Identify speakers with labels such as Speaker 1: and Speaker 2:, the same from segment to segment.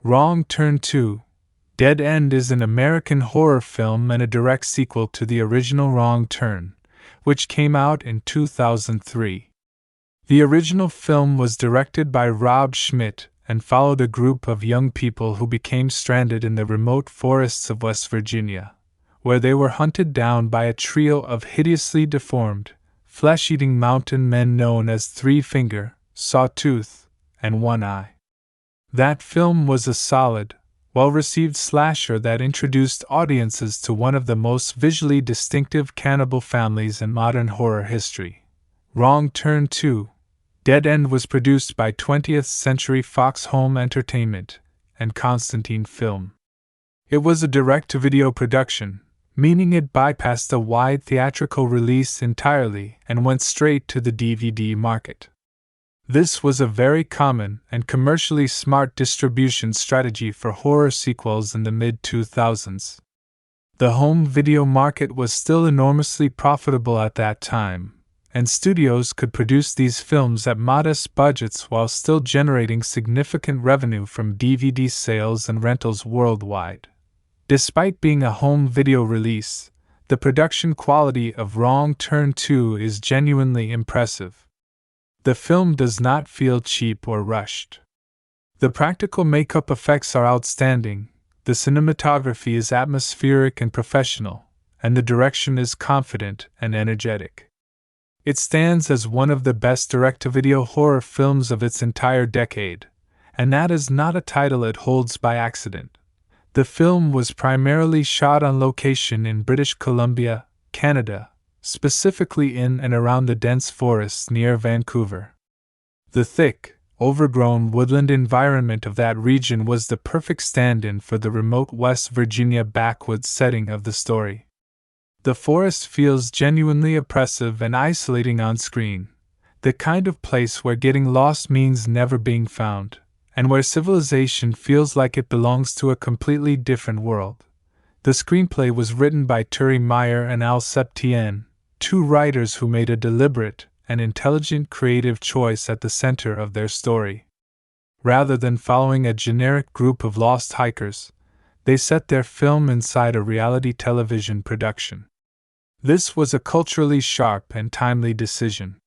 Speaker 1: Wrong Turn 2: Dead End is an American horror film and a direct sequel to the original Wrong Turn, which came out in 2003. The original film was directed by Rob Schmidt and followed a group of young people who became stranded in the remote forests of West Virginia, where they were hunted down by a trio of hideously deformed, flesh-eating mountain men known as Three Finger, Sawtooth, and One Eye. That film was a solid, well-received slasher that introduced audiences to one of the most visually distinctive cannibal families in modern horror history. Wrong Turn 2: Dead End was produced by 20th Century Fox Home Entertainment and Constantine Film. It was a direct-to-video production, meaning it bypassed a wide theatrical release entirely and went straight to the DVD market. This was a very common and commercially smart distribution strategy for horror sequels in the mid-2000s. The home video market was still enormously profitable at that time, and studios could produce these films at modest budgets while still generating significant revenue from DVD sales and rentals worldwide. Despite being a home video release, the production quality of Wrong Turn 2 is genuinely impressive. The film does not feel cheap or rushed. The practical makeup effects are outstanding, the cinematography is atmospheric and professional, and the direction is confident and energetic. It stands as one of the best direct-to-video horror films of its entire decade, and that is not a title it holds by accident. The film was primarily shot on location in British Columbia, Canada, specifically in and around the dense forests near Vancouver. The thick, overgrown woodland environment of that region was the perfect stand-in for the remote West Virginia backwoods setting of the story. The forest feels genuinely oppressive and isolating on screen, the kind of place where getting lost means never being found, and where civilization feels like it belongs to a completely different world. The screenplay was written by Turi Meyer and Al Septien, two writers who made a deliberate and intelligent creative choice at the center of their story. Rather than following a generic group of lost hikers, they set their film inside a reality television production. This was a culturally sharp and timely decision.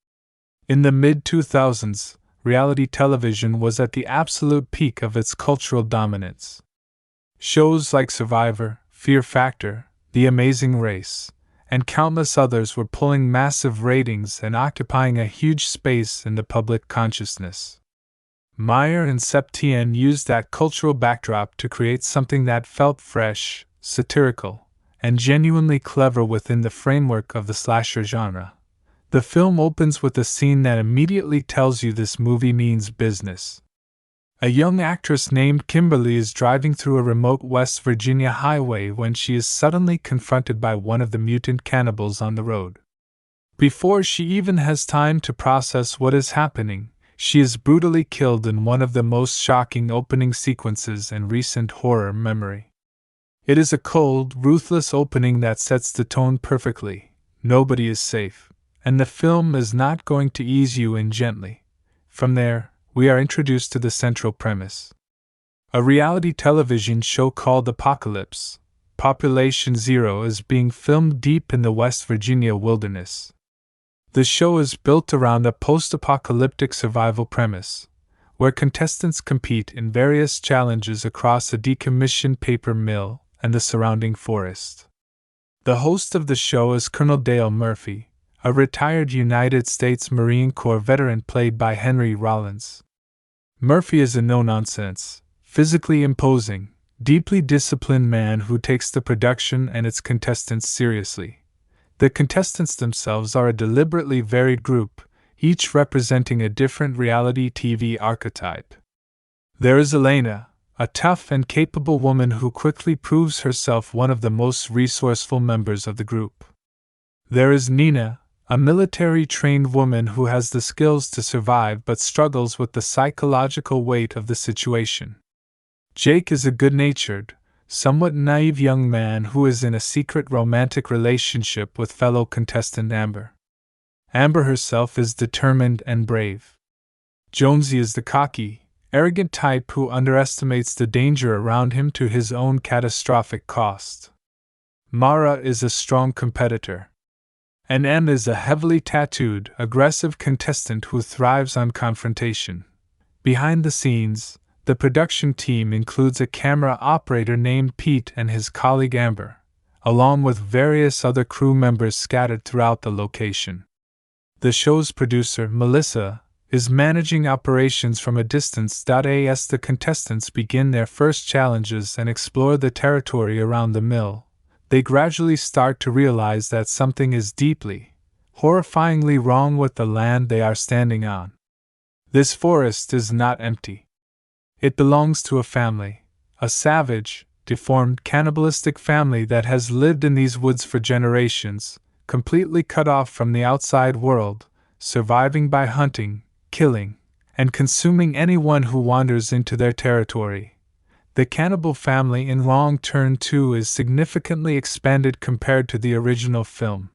Speaker 1: In the mid-2000s, reality television was at the absolute peak of its cultural dominance. Shows like Survivor, Fear Factor, The Amazing Race, and countless others were pulling massive ratings and occupying a huge space in the public consciousness. Meyer and Septien used that cultural backdrop to create something that felt fresh, satirical, and genuinely clever within the framework of the slasher genre. The film opens with a scene that immediately tells you this movie means business. A young actress named Kimberly is driving through a remote West Virginia highway when she is suddenly confronted by one of the mutant cannibals on the road. Before she even has time to process what is happening, she is brutally killed in one of the most shocking opening sequences in recent horror memory. It is a cold, ruthless opening that sets the tone perfectly. Nobody is safe, and the film is not going to ease you in gently. From there, we are introduced to the central premise. A reality television show called Apocalypse, Population Zero is being filmed deep in the West Virginia wilderness. The show is built around a post-apocalyptic survival premise, where contestants compete in various challenges across a decommissioned paper mill and the surrounding forest. The host of the show is Colonel Dale Murphy, a retired United States Marine Corps veteran played by Henry Rollins. Murphy is a no-nonsense, physically imposing, deeply disciplined man who takes the production and its contestants seriously. The contestants themselves are a deliberately varied group, each representing a different reality TV archetype. There is Elena, a tough and capable woman who quickly proves herself one of the most resourceful members of the group. There is Nina, a military-trained woman who has the skills to survive but struggles with the psychological weight of the situation. Jake is a good-natured, somewhat naive young man who is in a secret romantic relationship with fellow contestant Amber. Amber herself is determined and brave. Jonesy is the cocky, arrogant type who underestimates the danger around him to his own catastrophic cost. Mara is a strong competitor. And M is a heavily tattooed, aggressive contestant who thrives on confrontation. Behind the scenes, the production team includes a camera operator named Pete and his colleague Amber, along with various other crew members scattered throughout the location. The show's producer, Melissa, is managing operations from a distance. As the contestants begin their first challenges and explore the territory around the mill, they gradually start to realize that something is deeply, horrifyingly wrong with the land they are standing on. This forest is not empty. It belongs to a family, a savage, deformed, cannibalistic family that has lived in these woods for generations, completely cut off from the outside world, surviving by hunting, killing, and consuming anyone who wanders into their territory. The cannibal family in Wrong Turn 2 is significantly expanded compared to the original film.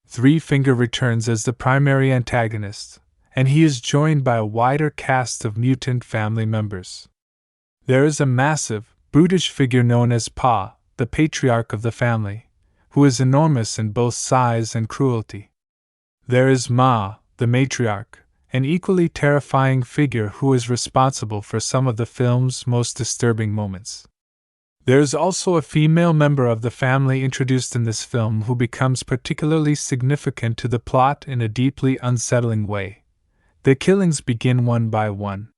Speaker 1: Three Finger returns as the primary antagonist, and he is joined by a wider cast of mutant family members. There is a massive, brutish figure known as Pa, the patriarch of the family, who is enormous in both size and cruelty. There is Ma, the matriarch, an equally terrifying figure who is responsible for some of the film's most disturbing moments. There is also a female member of the family introduced in this film who becomes particularly significant to the plot in a deeply unsettling way. The killings begin one by one.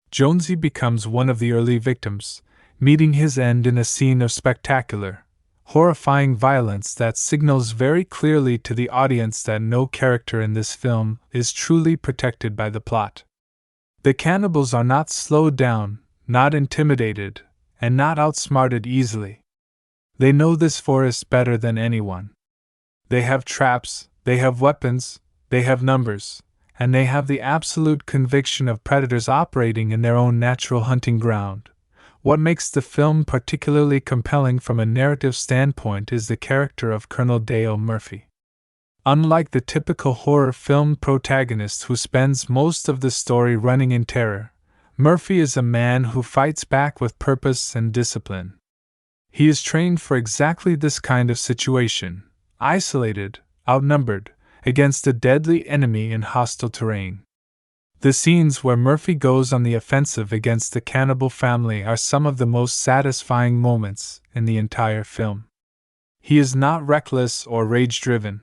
Speaker 1: Jonesy becomes one of the early victims, meeting his end in a scene of spectacular, horrifying violence that signals very clearly to the audience that no character in this film is truly protected by the plot. The cannibals are not slowed down, not intimidated, and not outsmarted easily. They know this forest better than anyone. They have traps, they have weapons, they have numbers, and they have the absolute conviction of predators operating in their own natural hunting ground. What makes the film particularly compelling from a narrative standpoint is the character of Colonel Dale Murphy. Unlike the typical horror film protagonist who spends most of the story running in terror, Murphy is a man who fights back with purpose and discipline. He is trained for exactly this kind of situation, isolated, outnumbered, against a deadly enemy in hostile terrain. The scenes where Murphy goes on the offensive against the cannibal family are some of the most satisfying moments in the entire film. He is not reckless or rage-driven.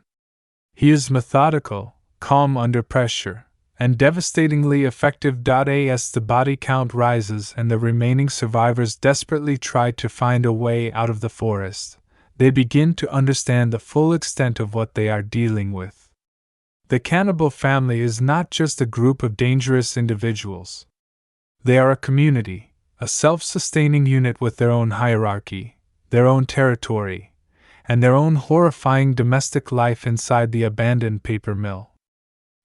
Speaker 1: He is methodical, calm under pressure, and devastatingly effective. As the body count rises and the remaining survivors desperately try to find a way out of the forest, they begin to understand the full extent of what they are dealing with. The cannibal family is not just a group of dangerous individuals. They are a community, a self-sustaining unit with their own hierarchy, their own territory, and their own horrifying domestic life inside the abandoned paper mill.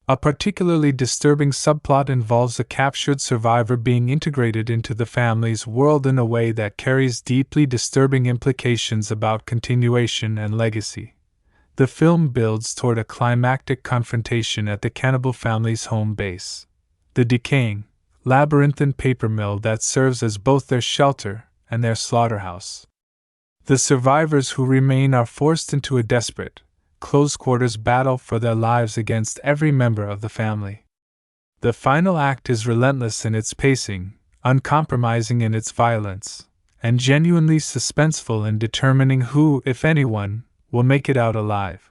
Speaker 1: A particularly disturbing subplot involves a captured survivor being integrated into the family's world in a way that carries deeply disturbing implications about continuation and legacy. The film builds toward a climactic confrontation at the cannibal family's home base, the decaying, labyrinthine paper mill that serves as both their shelter and their slaughterhouse. The survivors who remain are forced into a desperate, close-quarters battle for their lives against every member of the family. The final act is relentless in its pacing, uncompromising in its violence, and genuinely suspenseful in determining who, if anyone, will make it out alive.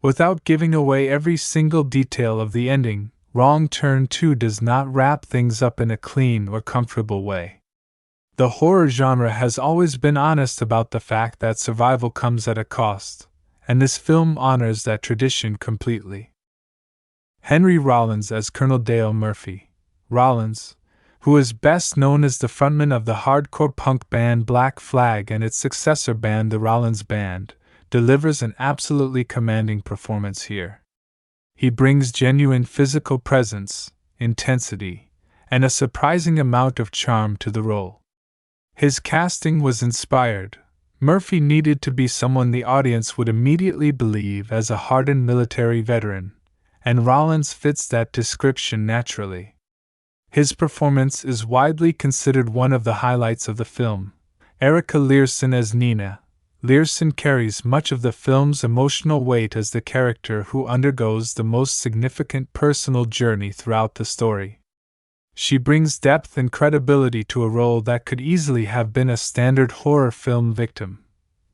Speaker 1: Without giving away every single detail of the ending, Wrong Turn 2 does not wrap things up in a clean or comfortable way. The horror genre has always been honest about the fact that survival comes at a cost, and this film honors that tradition completely. Henry Rollins as Colonel Dale Murphy. Rollins, who is best known as the frontman of the hardcore punk band Black Flag and its successor band the Rollins Band, delivers an absolutely commanding performance here. He brings genuine physical presence, intensity, and a surprising amount of charm to the role. His casting was inspired. Murphy needed to be someone the audience would immediately believe as a hardened military veteran, and Rollins fits that description naturally. His performance is widely considered one of the highlights of the film. Erica Learson as Nina. Learson carries much of the film's emotional weight as the character who undergoes the most significant personal journey throughout the story. She brings depth and credibility to a role that could easily have been a standard horror film victim.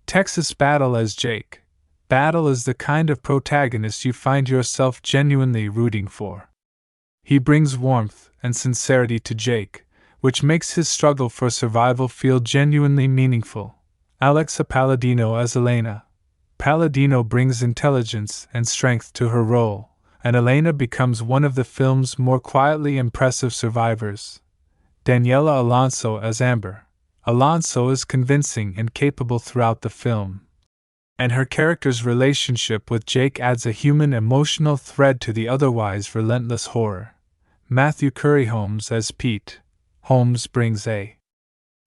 Speaker 1: Texas Battle as Jake. Battle is the kind of protagonist you find yourself genuinely rooting for. He brings warmth and sincerity to Jake, which makes his struggle for survival feel genuinely meaningful. Alexa Palladino as Elena. Palladino brings intelligence and strength to her role, and Elena becomes one of the film's more quietly impressive survivors. Daniela Alonso as Amber. Alonso is convincing and capable throughout the film, and her character's relationship with Jake adds a human emotional thread to the otherwise relentless horror. Matthew Curry Holmes as Pete. Holmes brings a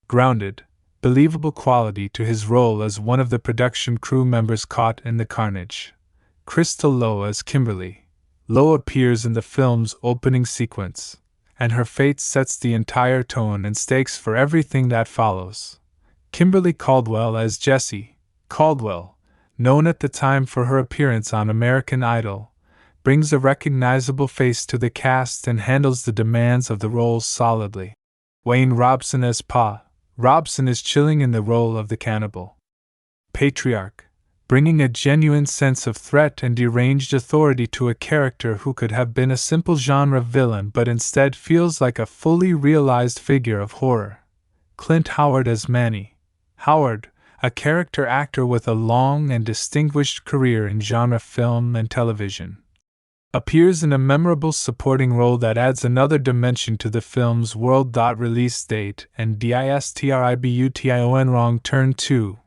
Speaker 1: grounded, believable quality to his role as one of the production crew members caught in the carnage. Crystal Lowe as Kimberly. Lowe appears in the film's opening sequence, and her fate sets the entire tone and stakes for everything that follows. Kimberly Caldwell as Jessie. Caldwell, known at the time for her appearance on American Idol, brings a recognizable face to the cast and handles the demands of the role solidly. Wayne Robson as Pa. Robson is chilling in the role of the cannibal patriarch, bringing a genuine sense of threat and deranged authority to a character who could have been a simple genre villain but instead feels like a fully realized figure of horror. Clint Howard as Manny. Howard, a character actor with a long and distinguished career in genre film and television, appears in a memorable supporting role that adds another dimension to the film's world. Release date and distribution. Wrong Turn 2.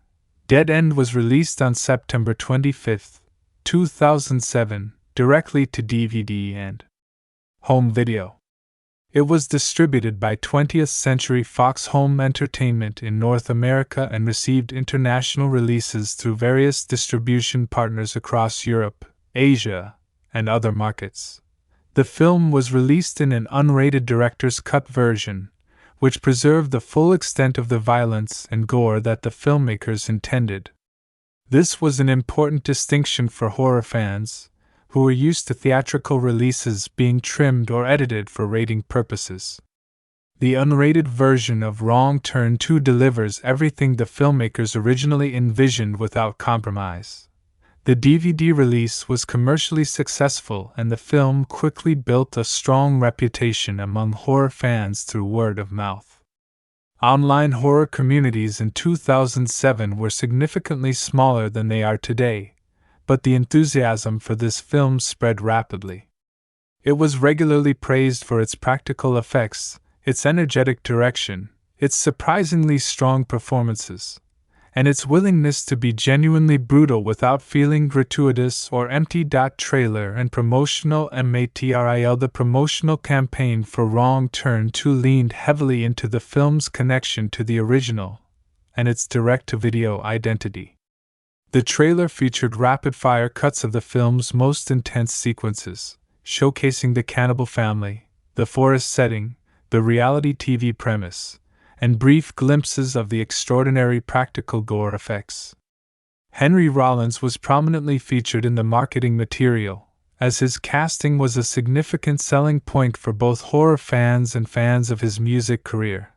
Speaker 1: Dead End was released on September 25, 2007, directly to DVD and home video. It was distributed by 20th Century Fox Home Entertainment in North America and received international releases through various distribution partners across Europe, Asia, and other markets. The film was released in an unrated director's cut version, which preserved the full extent of the violence and gore that the filmmakers intended. This was an important distinction for horror fans, who were used to theatrical releases being trimmed or edited for rating purposes. The unrated version of Wrong Turn 2 delivers everything the filmmakers originally envisioned without compromise. The DVD release was commercially successful, and the film quickly built a strong reputation among horror fans through word of mouth. Online horror communities in 2007 were significantly smaller than they are today, but the enthusiasm for this film spread rapidly. It was regularly praised for its practical effects, its energetic direction, its surprisingly strong performances, and its willingness to be genuinely brutal without feeling gratuitous or empty. Trailer and promotional material. The promotional campaign for Wrong Turn 2 leaned heavily into the film's connection to the original and its direct-to-video identity. The trailer featured rapid-fire cuts of the film's most intense sequences, showcasing the cannibal family, the forest setting, the reality TV premise, and brief glimpses of the extraordinary practical gore effects. Henry Rollins was prominently featured in the marketing material, as his casting was a significant selling point for both horror fans and fans of his music career.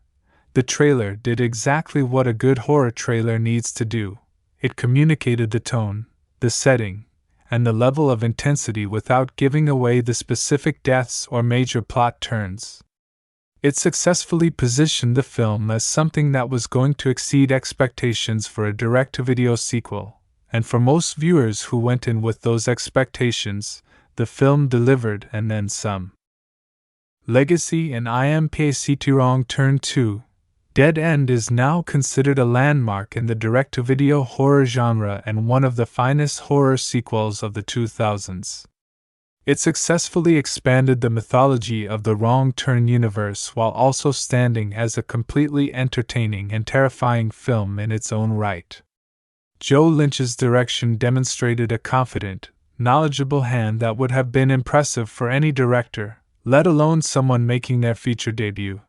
Speaker 1: The trailer did exactly what a good horror trailer needs to do. It communicated the tone, the setting, and the level of intensity without giving away the specific deaths or major plot turns. It successfully positioned the film as something that was going to exceed expectations for a direct-to-video sequel, and for most viewers who went in with those expectations, the film delivered and then some. Legacy and impact. Wrong Turn 2. Dead End is now considered a landmark in the direct-to-video horror genre and one of the finest horror sequels of the 2000s. It successfully expanded the mythology of the Wrong Turn universe while also standing as a completely entertaining and terrifying film in its own right. Joe Lynch's direction demonstrated a confident, knowledgeable hand that would have been impressive for any director, let alone someone making their feature debut.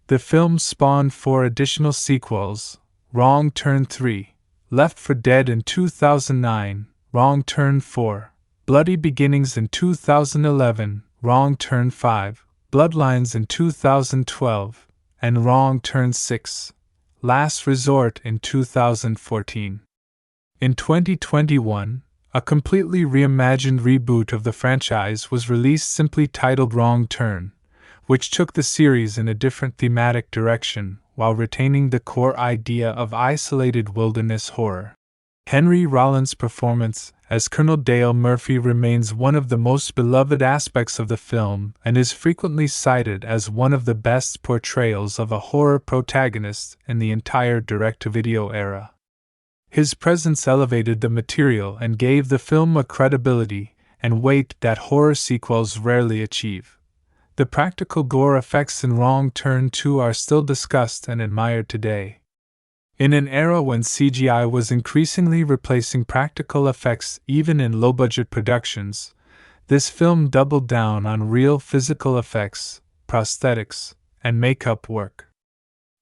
Speaker 1: The film spawned 4 additional sequels: Wrong Turn 3, Left for Dead in 2009, Wrong Turn 4, Bloody Beginnings in 2011, Wrong Turn 5, Bloodlines in 2012, and Wrong Turn 6, Last Resort in 2014. In 2021, a completely reimagined reboot of the franchise was released simply titled Wrong Turn, which took the series in a different thematic direction while retaining the core idea of isolated wilderness horror. Henry Rollins' performance as Colonel Dale Murphy remains one of the most beloved aspects of the film and is frequently cited as one of the best portrayals of a horror protagonist in the entire direct-to-video era. His presence elevated the material and gave the film a credibility and weight that horror sequels rarely achieve. The practical gore effects in Wrong Turn 2 are still discussed and admired today. In an era when CGI was increasingly replacing practical effects even in low-budget productions, this film doubled down on real physical effects, prosthetics, and makeup work.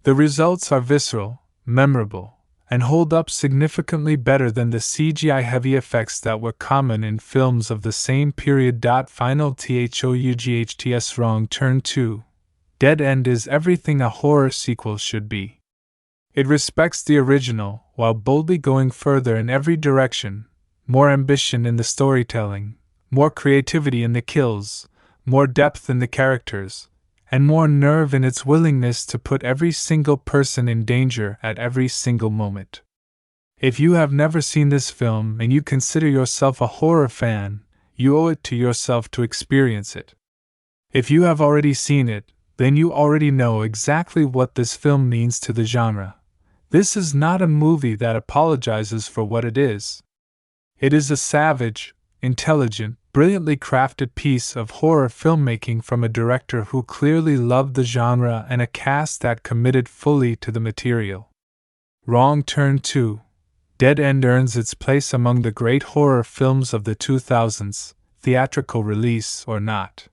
Speaker 1: The results are visceral, memorable, and hold up significantly better than the CGI-heavy effects that were common in films of the same period. Final THOUGHTS Wrong Turn 2. Dead End is everything a horror sequel should be. It respects the original while boldly going further in every direction: more ambition in the storytelling, more creativity in the kills, more depth in the characters, and more nerve in its willingness to put every single person in danger at every single moment. If you have never seen this film and you consider yourself a horror fan, you owe it to yourself to experience it. If you have already seen it, then you already know exactly what this film means to the genre. This is not a movie that apologizes for what it is. It is a savage, intelligent, brilliantly crafted piece of horror filmmaking from a director who clearly loved the genre and a cast that committed fully to the material. Wrong Turn 2. Dead End earns its place among the great horror films of the 2000s, theatrical release or not.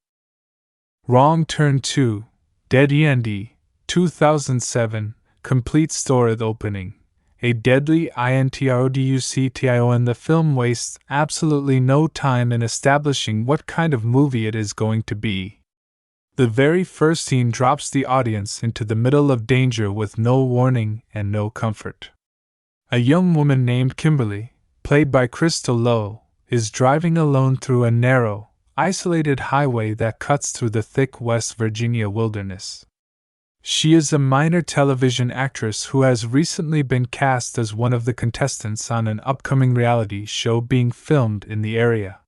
Speaker 1: Wrong Turn 2. Dead End, 2007, complete storied opening. A deadly introduction. The film wastes absolutely no time in establishing what kind of movie it is going to be. The very first scene drops the audience into the middle of danger with no warning and no comfort. A young woman named Kimberly, played by Crystal Lowe, is driving alone through a narrow, isolated highway that cuts through the thick West Virginia wilderness. She is a minor television actress who has recently been cast as one of the contestants on an upcoming reality show being filmed in the area.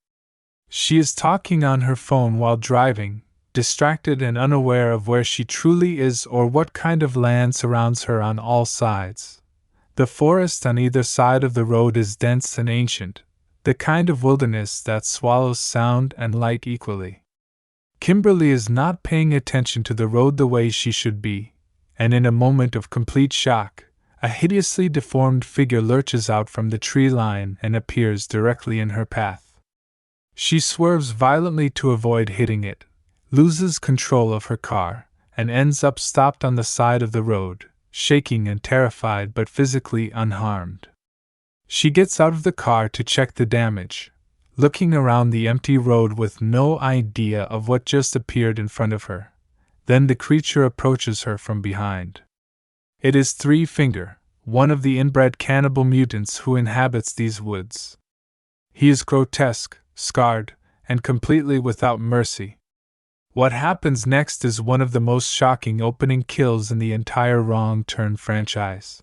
Speaker 1: She is talking on her phone while driving, distracted and unaware of where she truly is or what kind of land surrounds her on all sides. The forest on either side of the road is dense and ancient, the kind of wilderness that swallows sound and light equally. Kimberly is not paying attention to the road the way she should be, and in a moment of complete shock, a hideously deformed figure lurches out from the tree line and appears directly in her path. She swerves violently to avoid hitting it, loses control of her car, and ends up stopped on the side of the road, shaking and terrified but physically unharmed. She gets out of the car to check the damage, looking around the empty road with no idea of what just appeared in front of her. Then the creature approaches her from behind. It is Three Finger, one of the inbred cannibal mutants who inhabits these woods. He is grotesque, scarred, and completely without mercy. What happens next is one of the most shocking opening kills in the entire Wrong Turn franchise.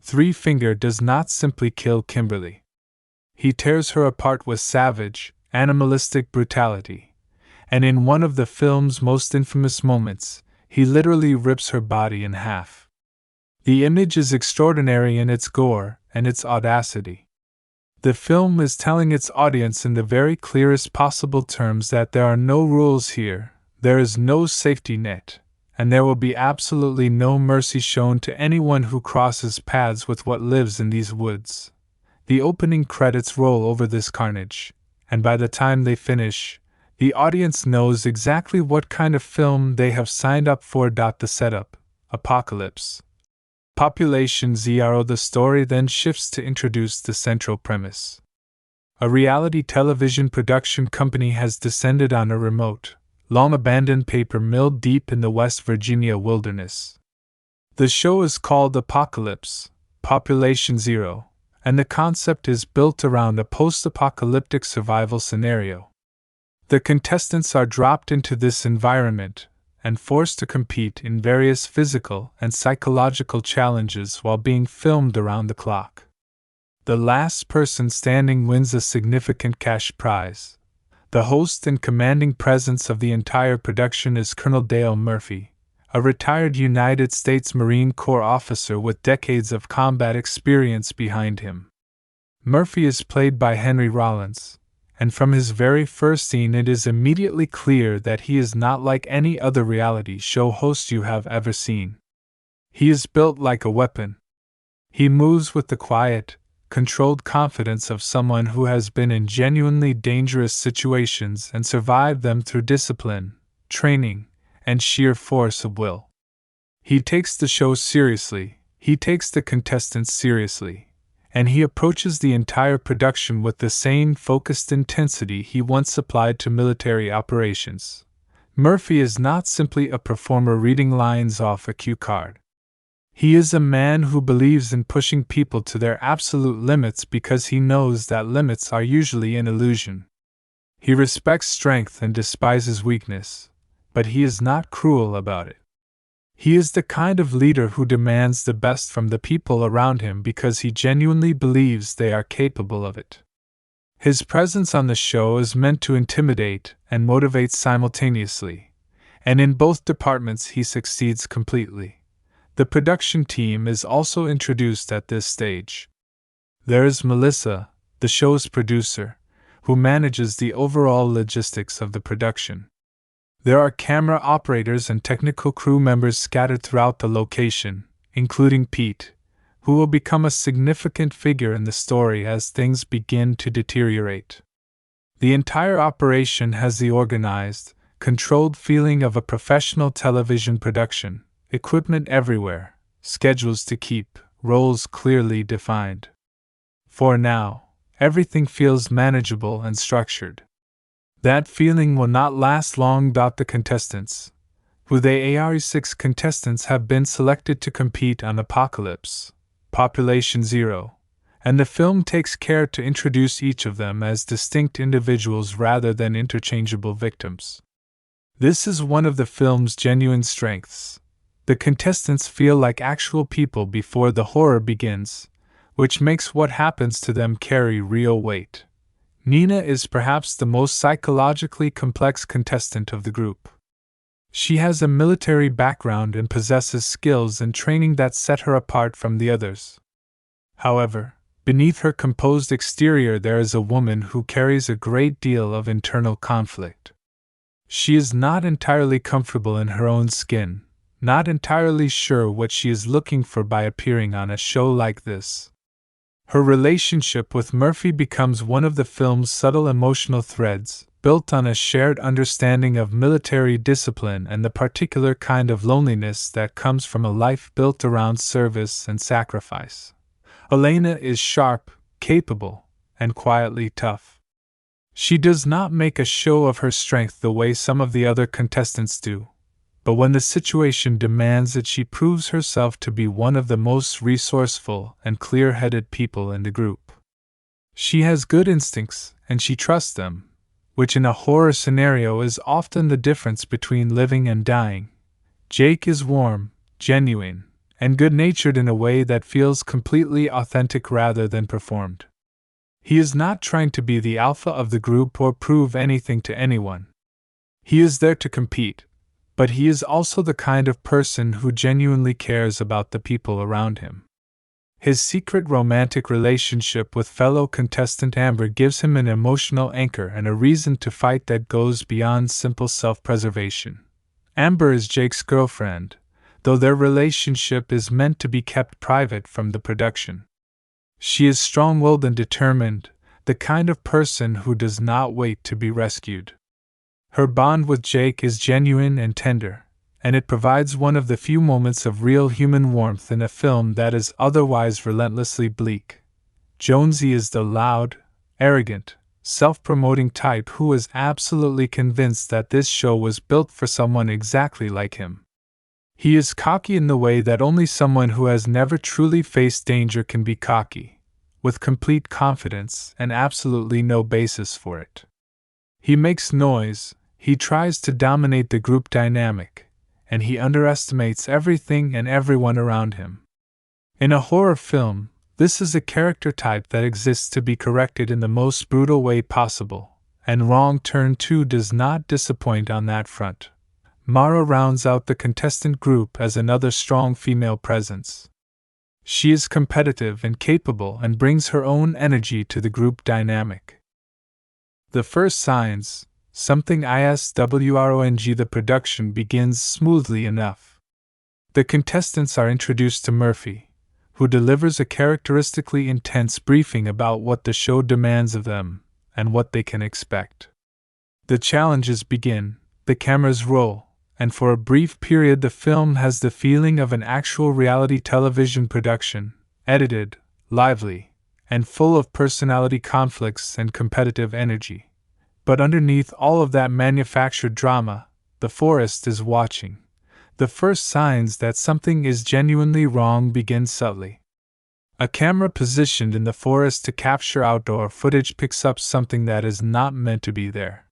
Speaker 1: Three Finger does not simply kill Kimberly. He tears her apart with savage, animalistic brutality, and in one of the film's most infamous moments, he literally rips her body in half. The image is extraordinary in its gore and its audacity. The film is telling its audience in the very clearest possible terms that there are no rules here, there is no safety net, and there will be absolutely no mercy shown to anyone who crosses paths with what lives in these woods. The opening credits roll over this carnage, and by the time they finish, The audience knows exactly what kind of film they have signed up for. The setup, apocalypse. Population Zero. The story then shifts to introduce the central premise. A reality television production company has descended on a remote, long-abandoned paper mill deep in the West Virginia wilderness. The show is called Apocalypse, Population Zero, and the concept is built around a post-apocalyptic survival scenario. The contestants are dropped into this environment and forced to compete in various physical and psychological challenges while being filmed around the clock. The last person standing wins a significant cash prize. The host and commanding presence of the entire production is Colonel Dale Murphy, a retired United States Marine Corps officer with decades of combat experience behind him. Murphy is played by Henry Rollins, and from his very first scene it is immediately clear that he is not like any other reality show host you have ever seen. He is built like a weapon. He moves with the quiet, controlled confidence of someone who has been in genuinely dangerous situations and survived them through discipline, training, and sheer force of will. He takes the show seriously, he takes the contestants seriously, and he approaches the entire production with the same focused intensity he once applied to military operations. Murphy is not simply a performer reading lines off a cue card. He is a man who believes in pushing people to their absolute limits because he knows that limits are usually an illusion. He respects strength and despises weakness, but he is not cruel about it. He is the kind of leader who demands the best from the people around him because he genuinely believes they are capable of it. His presence on the show is meant to intimidate and motivate simultaneously, and in both departments he succeeds completely. The production team is also introduced at this stage. There is Melissa, the show's producer, who manages the overall logistics of the production. There are camera operators and technical crew members scattered throughout the location, including Pete, who will become a significant figure in the story as things begin to deteriorate. The entire operation has the organized, controlled feeling of a professional television production, equipment everywhere, schedules to keep, roles clearly defined. For now, everything feels manageable and structured. That feeling will not last long. The contestants, who the ARE6 contestants have been selected to compete on Apocalypse, Population Zero, and the film takes care to introduce each of them as distinct individuals rather than interchangeable victims. This is one of the film's genuine strengths. The contestants feel like actual people before the horror begins, which makes what happens to them carry real weight. Nina is perhaps the most psychologically complex contestant of the group. She has a military background and possesses skills and training that set her apart from the others. However, beneath her composed exterior there is a woman who carries a great deal of internal conflict. She is not entirely comfortable in her own skin, not entirely sure what she is looking for by appearing on a show like this. Her relationship with Murphy becomes one of the film's subtle emotional threads, built on a shared understanding of military discipline and the particular kind of loneliness that comes from a life built around service and sacrifice. Elena is sharp, capable, and quietly tough. She does not make a show of her strength the way some of the other contestants do, but when the situation demands it, she proves herself to be one of the most resourceful and clear-headed people in the group. She has good instincts, and she trusts them, which in a horror scenario is often the difference between living and dying. Jake is warm, genuine, and good-natured in a way that feels completely authentic rather than performed. He is not trying to be the alpha of the group or prove anything to anyone. He is there to compete, but he is also the kind of person who genuinely cares about the people around him. His secret romantic relationship with fellow contestant Amber gives him an emotional anchor and a reason to fight that goes beyond simple self-preservation. Amber is Jake's girlfriend, though their relationship is meant to be kept private from the production. She is strong-willed and determined, the kind of person who does not wait to be rescued. Her bond with Jake is genuine and tender, and it provides one of the few moments of real human warmth in a film that is otherwise relentlessly bleak. Jonesy is the loud, arrogant, self-promoting type who is absolutely convinced that this show was built for someone exactly like him. He is cocky in the way that only someone who has never truly faced danger can be cocky, with complete confidence and absolutely no basis for it. He makes noise, he tries to dominate the group dynamic, and he underestimates everything and everyone around him. In a horror film, this is a character type that exists to be corrected in the most brutal way possible, and Wrong Turn 2 does not disappoint on that front. Mara rounds out the contestant group as another strong female presence. She is competitive and capable and brings her own energy to the group dynamic. The first signs, something ISWRONG. The production begins smoothly enough. The contestants are introduced to Murphy, who delivers a characteristically intense briefing about what the show demands of them and what they can expect. The challenges begin, the cameras roll, and for a brief period the film has the feeling of an actual reality television production, edited, lively, and full of personality conflicts and competitive energy. But underneath all of that manufactured drama, the forest is watching. The first signs that something is genuinely wrong begin subtly. A camera positioned in the forest to capture outdoor footage picks up something that is not meant to be there.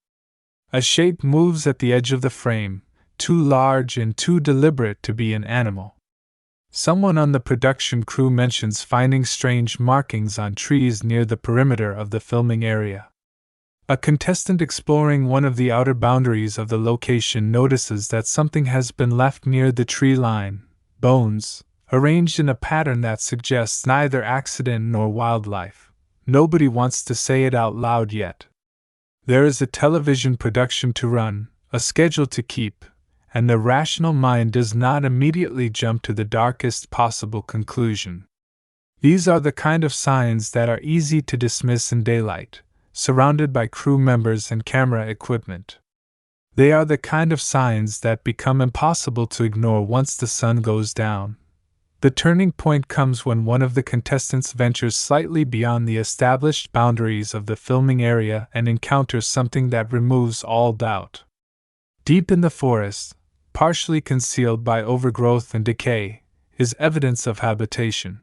Speaker 1: A shape moves at the edge of the frame, too large and too deliberate to be an animal. Someone on the production crew mentions finding strange markings on trees near the perimeter of the filming area. A contestant exploring one of the outer boundaries of the location notices that something has been left near the tree line, bones, arranged in a pattern that suggests neither accident nor wildlife. Nobody wants to say it out loud yet. There is a television production to run, a schedule to keep, and the rational mind does not immediately jump to the darkest possible conclusion. These are the kind of signs that are easy to dismiss in daylight, surrounded by crew members and camera equipment. They are the kind of signs that become impossible to ignore once the sun goes down. The turning point comes when one of the contestants ventures slightly beyond the established boundaries of the filming area and encounters something that removes all doubt. Deep in the forest, partially concealed by overgrowth and decay, is evidence of habitation.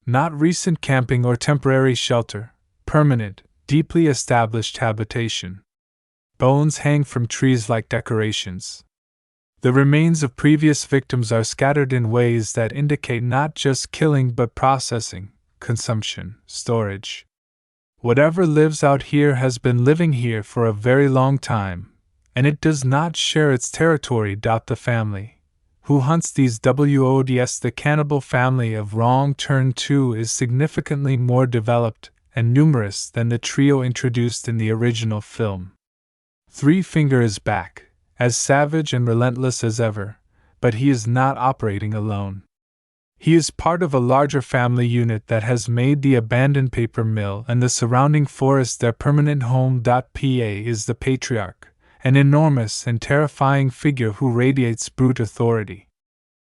Speaker 1: Not recent camping or temporary shelter, permanent, deeply established habitation. Bones hang from trees like decorations. The remains of previous victims are scattered in ways that indicate not just killing but processing, consumption, storage. Whatever lives out here has been living here for a very long time, and it does not share its territory. The family, who hunts these WODs, the cannibal family of Wrong Turn 2, is significantly more developed and numerous than the trio introduced in the original film. Three Finger is back, as savage and relentless as ever, but he is not operating alone. He is part of a larger family unit that has made the abandoned paper mill and the surrounding forest their permanent home. Pa is the patriarch, an enormous and terrifying figure who radiates brute authority.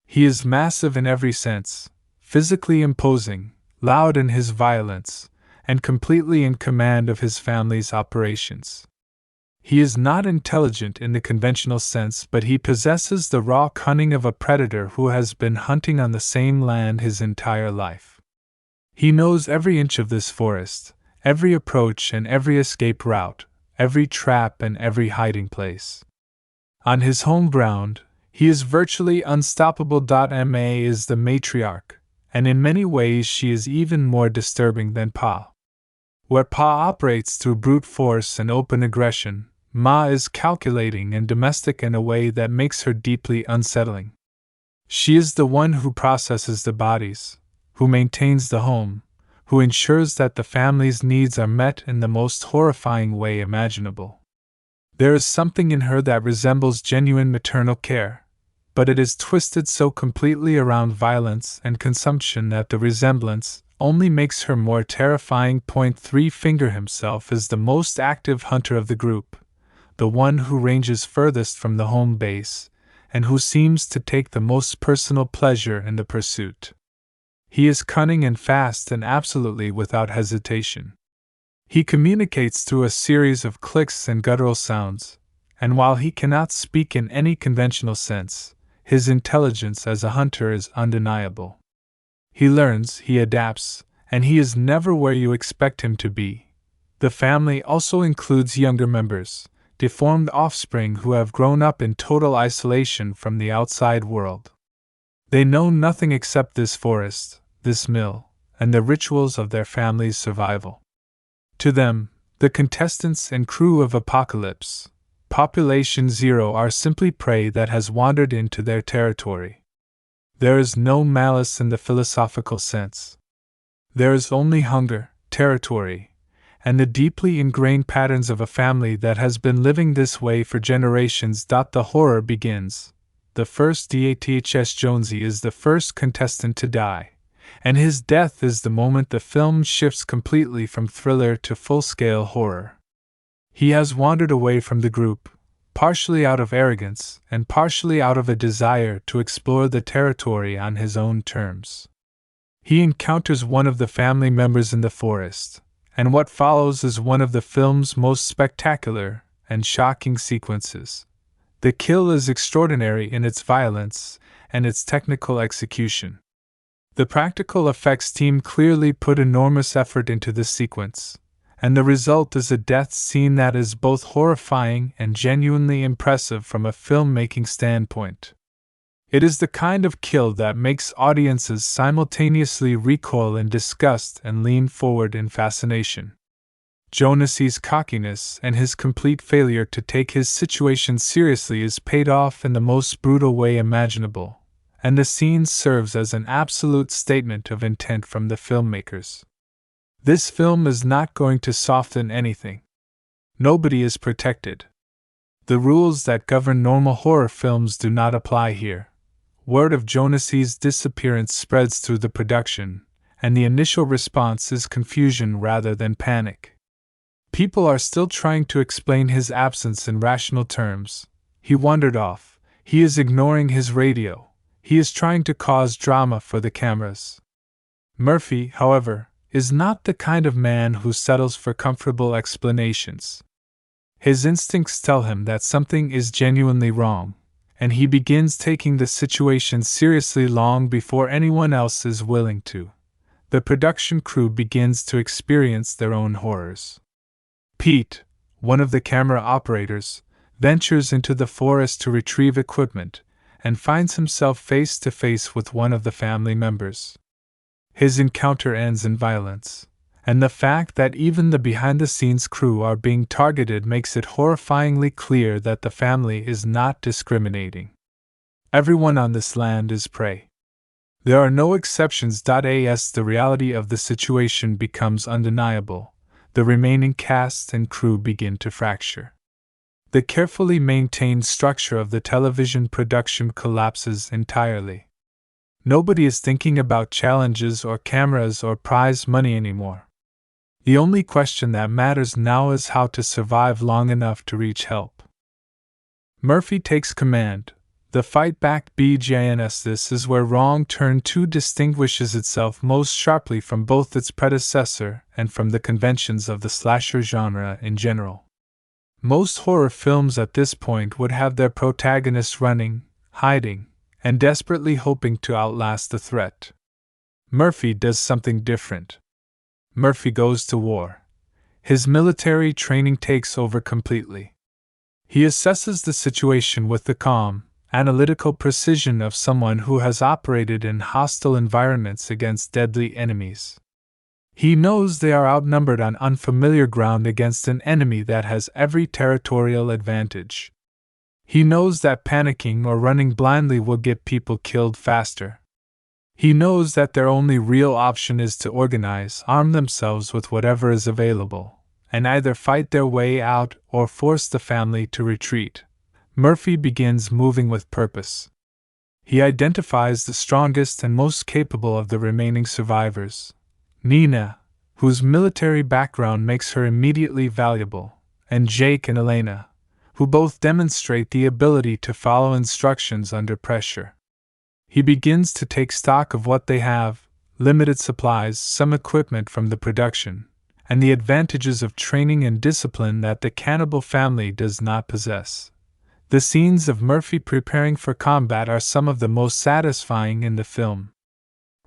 Speaker 1: He is massive in every sense, physically imposing, loud in his violence, and completely in command of his family's operations. He is not intelligent in the conventional sense, but he possesses the raw cunning of a predator who has been hunting on the same land his entire life. He knows every inch of this forest, every approach and every escape route, every trap and every hiding place. On his home ground, he is virtually unstoppable. Ma is the matriarch, and in many ways she is even more disturbing than Pa. Where Pa operates through brute force and open aggression, Ma is calculating and domestic in a way that makes her deeply unsettling. She is the one who processes the bodies, who maintains the home, who ensures that the family's needs are met in the most horrifying way imaginable. There is something in her that resembles genuine maternal care, but it is twisted so completely around violence and consumption that the resemblance only makes her more terrifying. Three Finger himself is the most active hunter of the group, the one who ranges furthest from the home base, and who seems to take the most personal pleasure in the pursuit. He is cunning and fast and absolutely without hesitation. He communicates through a series of clicks and guttural sounds, and while he cannot speak in any conventional sense, his intelligence as a hunter is undeniable. He learns, he adapts, and he is never where you expect him to be. The family also includes younger members, deformed offspring who have grown up in total isolation from the outside world. They know nothing except this forest, this mill, and the rituals of their family's survival. To them, the contestants and crew of Apocalypse, Population Zero, are simply prey that has wandered into their territory. There is no malice in the philosophical sense. There is only hunger, territory, and the deeply ingrained patterns of a family that has been living this way for generations. The horror begins. The first DATHS Jonesy is the first contestant to die, and his death is the moment the film shifts completely from thriller to full-scale horror. He has wandered away from the group, partially out of arrogance and partially out of a desire to explore the territory on his own terms. He encounters one of the family members in the forest, and what follows is one of the film's most spectacular and shocking sequences. The kill is extraordinary in its violence and its technical execution. The practical effects team clearly put enormous effort into this sequence, and the result is a death scene that is both horrifying and genuinely impressive from a filmmaking standpoint. It is the kind of kill that makes audiences simultaneously recoil in disgust and lean forward in fascination. Jonasy's cockiness and his complete failure to take his situation seriously is paid off in the most brutal way imaginable, and the scene serves as an absolute statement of intent from the filmmakers. This film is not going to soften anything. Nobody is protected. The rules that govern normal horror films do not apply here. Word of Jonasy's disappearance spreads through the production, and the initial response is confusion rather than panic. People are still trying to explain his absence in rational terms. He wandered off, he is ignoring his radio, he is trying to cause drama for the cameras. Murphy, however, is not the kind of man who settles for comfortable explanations. His instincts tell him that something is genuinely wrong, and he begins taking the situation seriously long before anyone else is willing to. The production crew begins to experience their own horrors. Pete, one of the camera operators, ventures into the forest to retrieve equipment and finds himself face to face with one of the family members. His encounter ends in violence, and the fact that even the behind-the-scenes crew are being targeted makes it horrifyingly clear that the family is not discriminating. Everyone on this land is prey. There are no exceptions. As the reality of the situation becomes undeniable, the remaining cast and crew begin to fracture. The carefully maintained structure of the television production collapses entirely. Nobody is thinking about challenges or cameras or prize money anymore. The only question that matters now is how to survive long enough to reach help. Murphy takes command. The fight back begins. This is where Wrong Turn 2 distinguishes itself most sharply from both its predecessor and from the conventions of the slasher genre in general. Most horror films at this point would have their protagonists running, hiding, and desperately hoping to outlast the threat. Murphy does something different. Murphy goes to war. His military training takes over completely. He assesses the situation with the calm, analytical precision of someone who has operated in hostile environments against deadly enemies. He knows they are outnumbered on unfamiliar ground against an enemy that has every territorial advantage. He knows that panicking or running blindly will get people killed faster. He knows that their only real option is to organize, arm themselves with whatever is available, and either fight their way out or force the family to retreat. Murphy begins moving with purpose. He identifies the strongest and most capable of the remaining survivors. Nina, whose military background makes her immediately valuable, and Jake and Elena, who both demonstrate the ability to follow instructions under pressure. He begins to take stock of what they have: limited supplies, some equipment from the production, and the advantages of training and discipline that the cannibal family does not possess. The scenes of Murphy preparing for combat are some of the most satisfying in the film.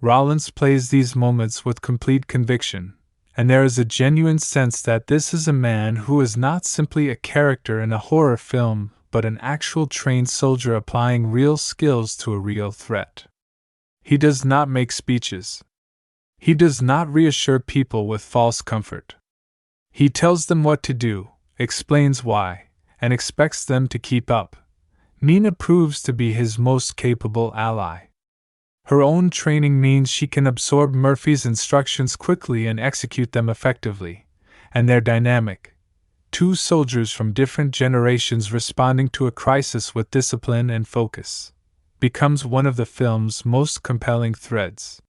Speaker 1: Rollins plays these moments with complete conviction, and there is a genuine sense that this is a man who is not simply a character in a horror film, but an actual trained soldier applying real skills to a real threat. He does not make speeches. He does not reassure people with false comfort. He tells them what to do, explains why, and expects them to keep up. Nina proves to be his most capable ally. Her own training means she can absorb Murphy's instructions quickly and execute them effectively, and their dynamic, two soldiers from different generations responding to a crisis with discipline and focus, becomes one of the film's most compelling threads.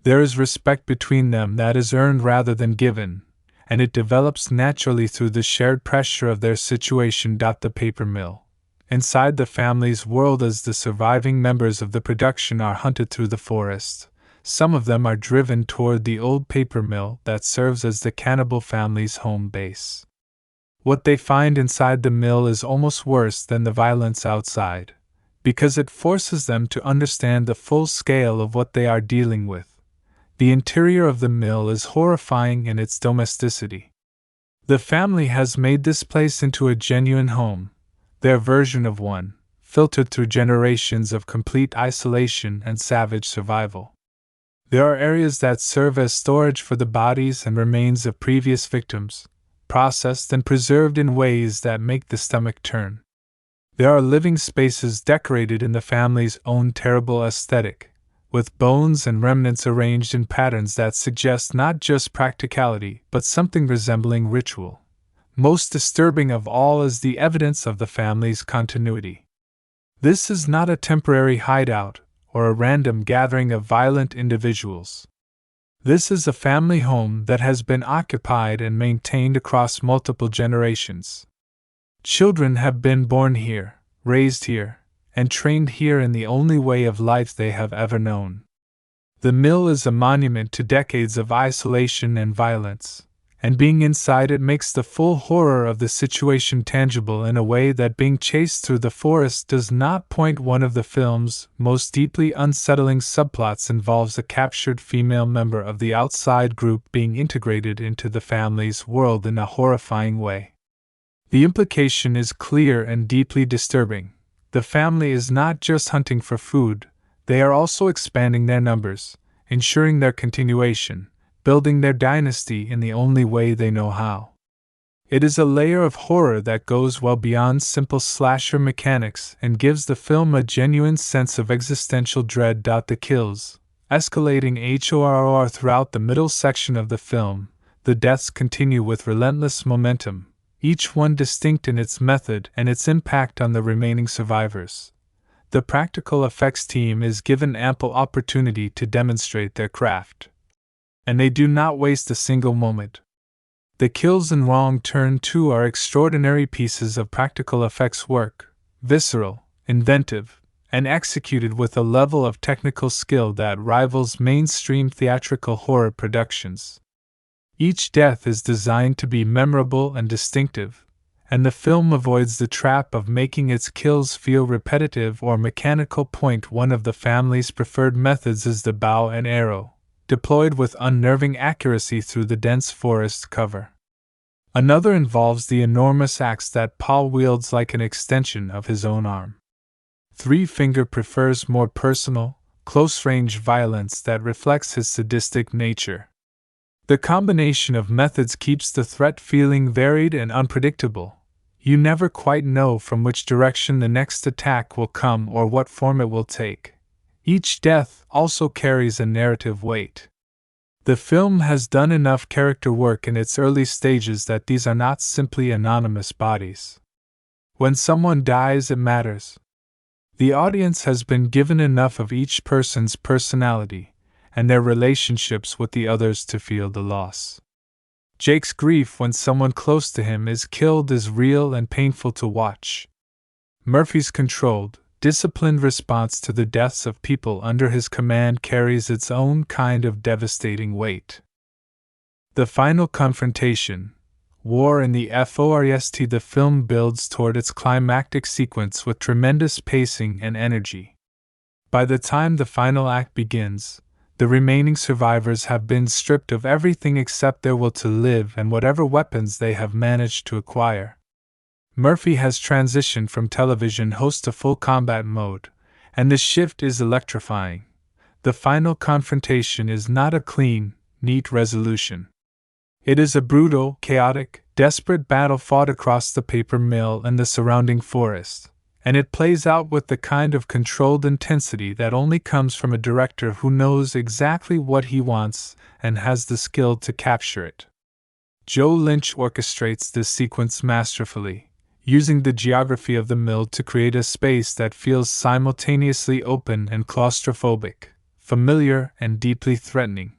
Speaker 1: There is respect between them that is earned rather than given, and it develops naturally through the shared pressure of their situation. The paper mill. Inside the family's world, as the surviving members of the production are hunted through the forest, some of them are driven toward the old paper mill that serves as the cannibal family's home base. What they find inside the mill is almost worse than the violence outside, because it forces them to understand the full scale of what they are dealing with. The interior of the mill is horrifying in its domesticity. The family has made this place into a genuine home, their version of one, filtered through generations of complete isolation and savage survival. There are areas that serve as storage for the bodies and remains of previous victims, processed and preserved in ways that make the stomach turn. There are living spaces decorated in the family's own terrible aesthetic, with bones and remnants arranged in patterns that suggest not just practicality but something resembling ritual. Most disturbing of all is the evidence of the family's continuity. This is not a temporary hideout or a random gathering of violent individuals. This is a family home that has been occupied and maintained across multiple generations. Children have been born here, raised here, and trained here in the only way of life they have ever known. The mill is a monument to decades of isolation and violence, and being inside it makes the full horror of the situation tangible in a way that being chased through the forest does not. One of the film's most deeply unsettling subplots involves a captured female member of the outside group being integrated into the family's world in a horrifying way. The implication is clear and deeply disturbing. The family is not just hunting for food, they are also expanding their numbers, ensuring their continuation, building their dynasty in the only way they know how. It is a layer of horror that goes well beyond simple slasher mechanics and gives the film a genuine sense of existential dread. The kills, escalating horror throughout the middle section of the film, the deaths continue with relentless momentum, each one distinct in its method and its impact on the remaining survivors. The practical effects team is given ample opportunity to demonstrate their craft, and they do not waste a single moment. The kills in Wrong Turn 2 are extraordinary pieces of practical effects work, visceral, inventive, and executed with a level of technical skill that rivals mainstream theatrical horror productions. Each death is designed to be memorable and distinctive, and the film avoids the trap of making its kills feel repetitive or mechanical. One of the family's preferred methods is the bow and arrow, deployed with unnerving accuracy through the dense forest cover. Another involves the enormous axe that Paul wields like an extension of his own arm. Three Finger prefers more personal, close-range violence that reflects his sadistic nature. The combination of methods keeps the threat feeling varied and unpredictable. You never quite know from which direction the next attack will come or what form it will take. Each death also carries a narrative weight. The film has done enough character work in its early stages that these are not simply anonymous bodies. When someone dies, it matters. The audience has been given enough of each person's personality and their relationships with the others to feel the loss. Jake's grief when someone close to him is killed is real and painful to watch. Murphy's controlled, disciplined response to the deaths of people under his command carries its own kind of devastating weight. The final confrontation, War in the Forest. The film builds toward its climactic sequence with tremendous pacing and energy. By the time the final act begins, the remaining survivors have been stripped of everything except their will to live and whatever weapons they have managed to acquire. Murphy has transitioned from television host to full combat mode, and the shift is electrifying. The final confrontation is not a clean, neat resolution. It is a brutal, chaotic, desperate battle fought across the paper mill and the surrounding forest, and it plays out with the kind of controlled intensity that only comes from a director who knows exactly what he wants and has the skill to capture it. Joe Lynch orchestrates this sequence masterfully, using the geography of the mill to create a space that feels simultaneously open and claustrophobic, familiar and deeply threatening.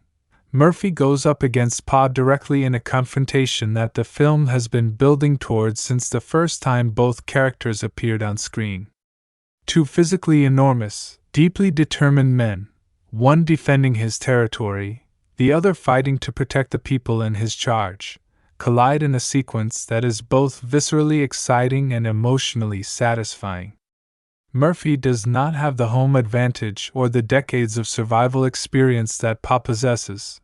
Speaker 1: Murphy goes up against Pa directly in a confrontation that the film has been building towards since the first time both characters appeared on screen. Two physically enormous, deeply determined men, one defending his territory, the other fighting to protect the people in his charge, collide in a sequence that is both viscerally exciting and emotionally satisfying. Murphy does not have the home advantage or the decades of survival experience that Pa possesses,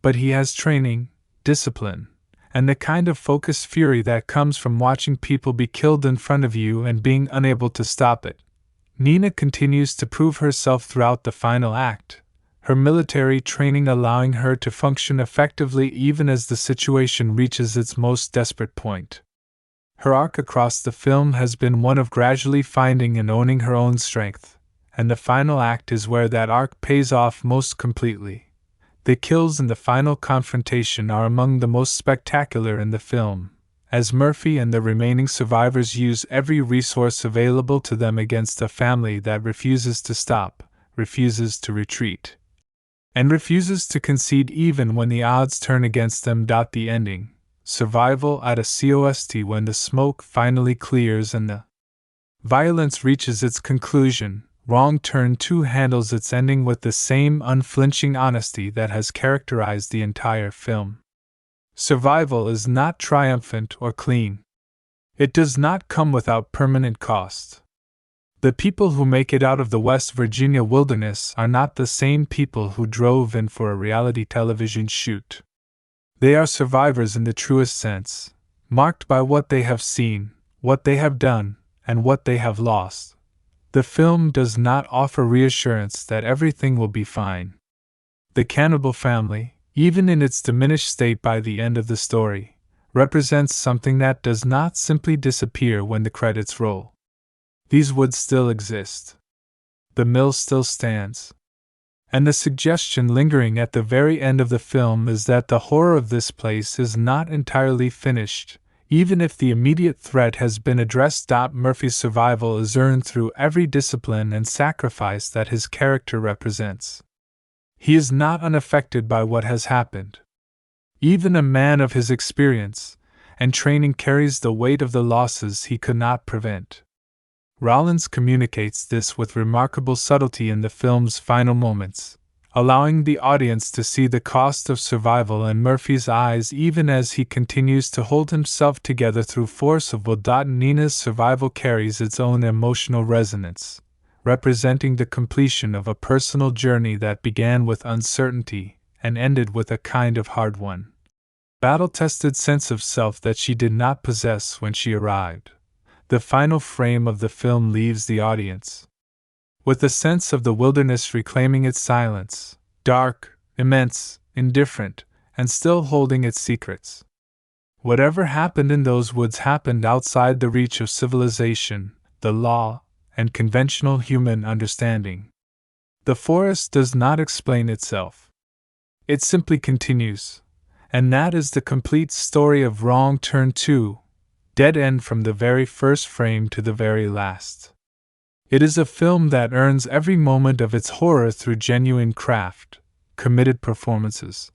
Speaker 1: but he has training, discipline, and the kind of focused fury that comes from watching people be killed in front of you and being unable to stop it. Nina continues to prove herself throughout the final act, her military training allowing her to function effectively even as the situation reaches its most desperate point. Her arc across the film has been one of gradually finding and owning her own strength, and the final act is where that arc pays off most completely. The kills in the final confrontation are among the most spectacular in the film, as Murphy and the remaining survivors use every resource available to them against a family that refuses to stop, refuses to retreat, and refuses to concede even when the odds turn against them. The ending, survival at a cost when the smoke finally clears and the violence reaches its conclusion. Wrong Turn 2 handles its ending with the same unflinching honesty that has characterized the entire film. Survival is not triumphant or clean. It does not come without permanent cost. The people who make it out of the West Virginia wilderness are not the same people who drove in for a reality television shoot. They are survivors in the truest sense, marked by what they have seen, what they have done, and what they have lost. The film does not offer reassurance that everything will be fine. The cannibal family, even in its diminished state by the end of the story, represents something that does not simply disappear when the credits roll. These woods still exist. The mill still stands. And the suggestion lingering at the very end of the film is that the horror of this place is not entirely finished, even if the immediate threat has been addressed. Murphy's survival is earned through every discipline and sacrifice that his character represents. He is not unaffected by what has happened. Even a man of his experience and training carries the weight of the losses he could not prevent. Rollins communicates this with remarkable subtlety in the film's final moments, allowing the audience to see the cost of survival in Murphy's eyes even as he continues to hold himself together through force of will. Nina's survival carries its own emotional resonance, representing the completion of a personal journey that began with uncertainty and ended with a kind of hard-won, battle-tested sense of self that she did not possess when she arrived. The final frame of the film leaves the audience with a sense of the wilderness reclaiming its silence, dark, immense, indifferent, and still holding its secrets. Whatever happened in those woods happened outside the reach of civilization, the law, and conventional human understanding. The forest does not explain itself. It simply continues, and that is the complete story of Wrong Turn 2. Dead End from the very first frame to the very last. It is a film that earns every moment of its horror through genuine craft, committed performances,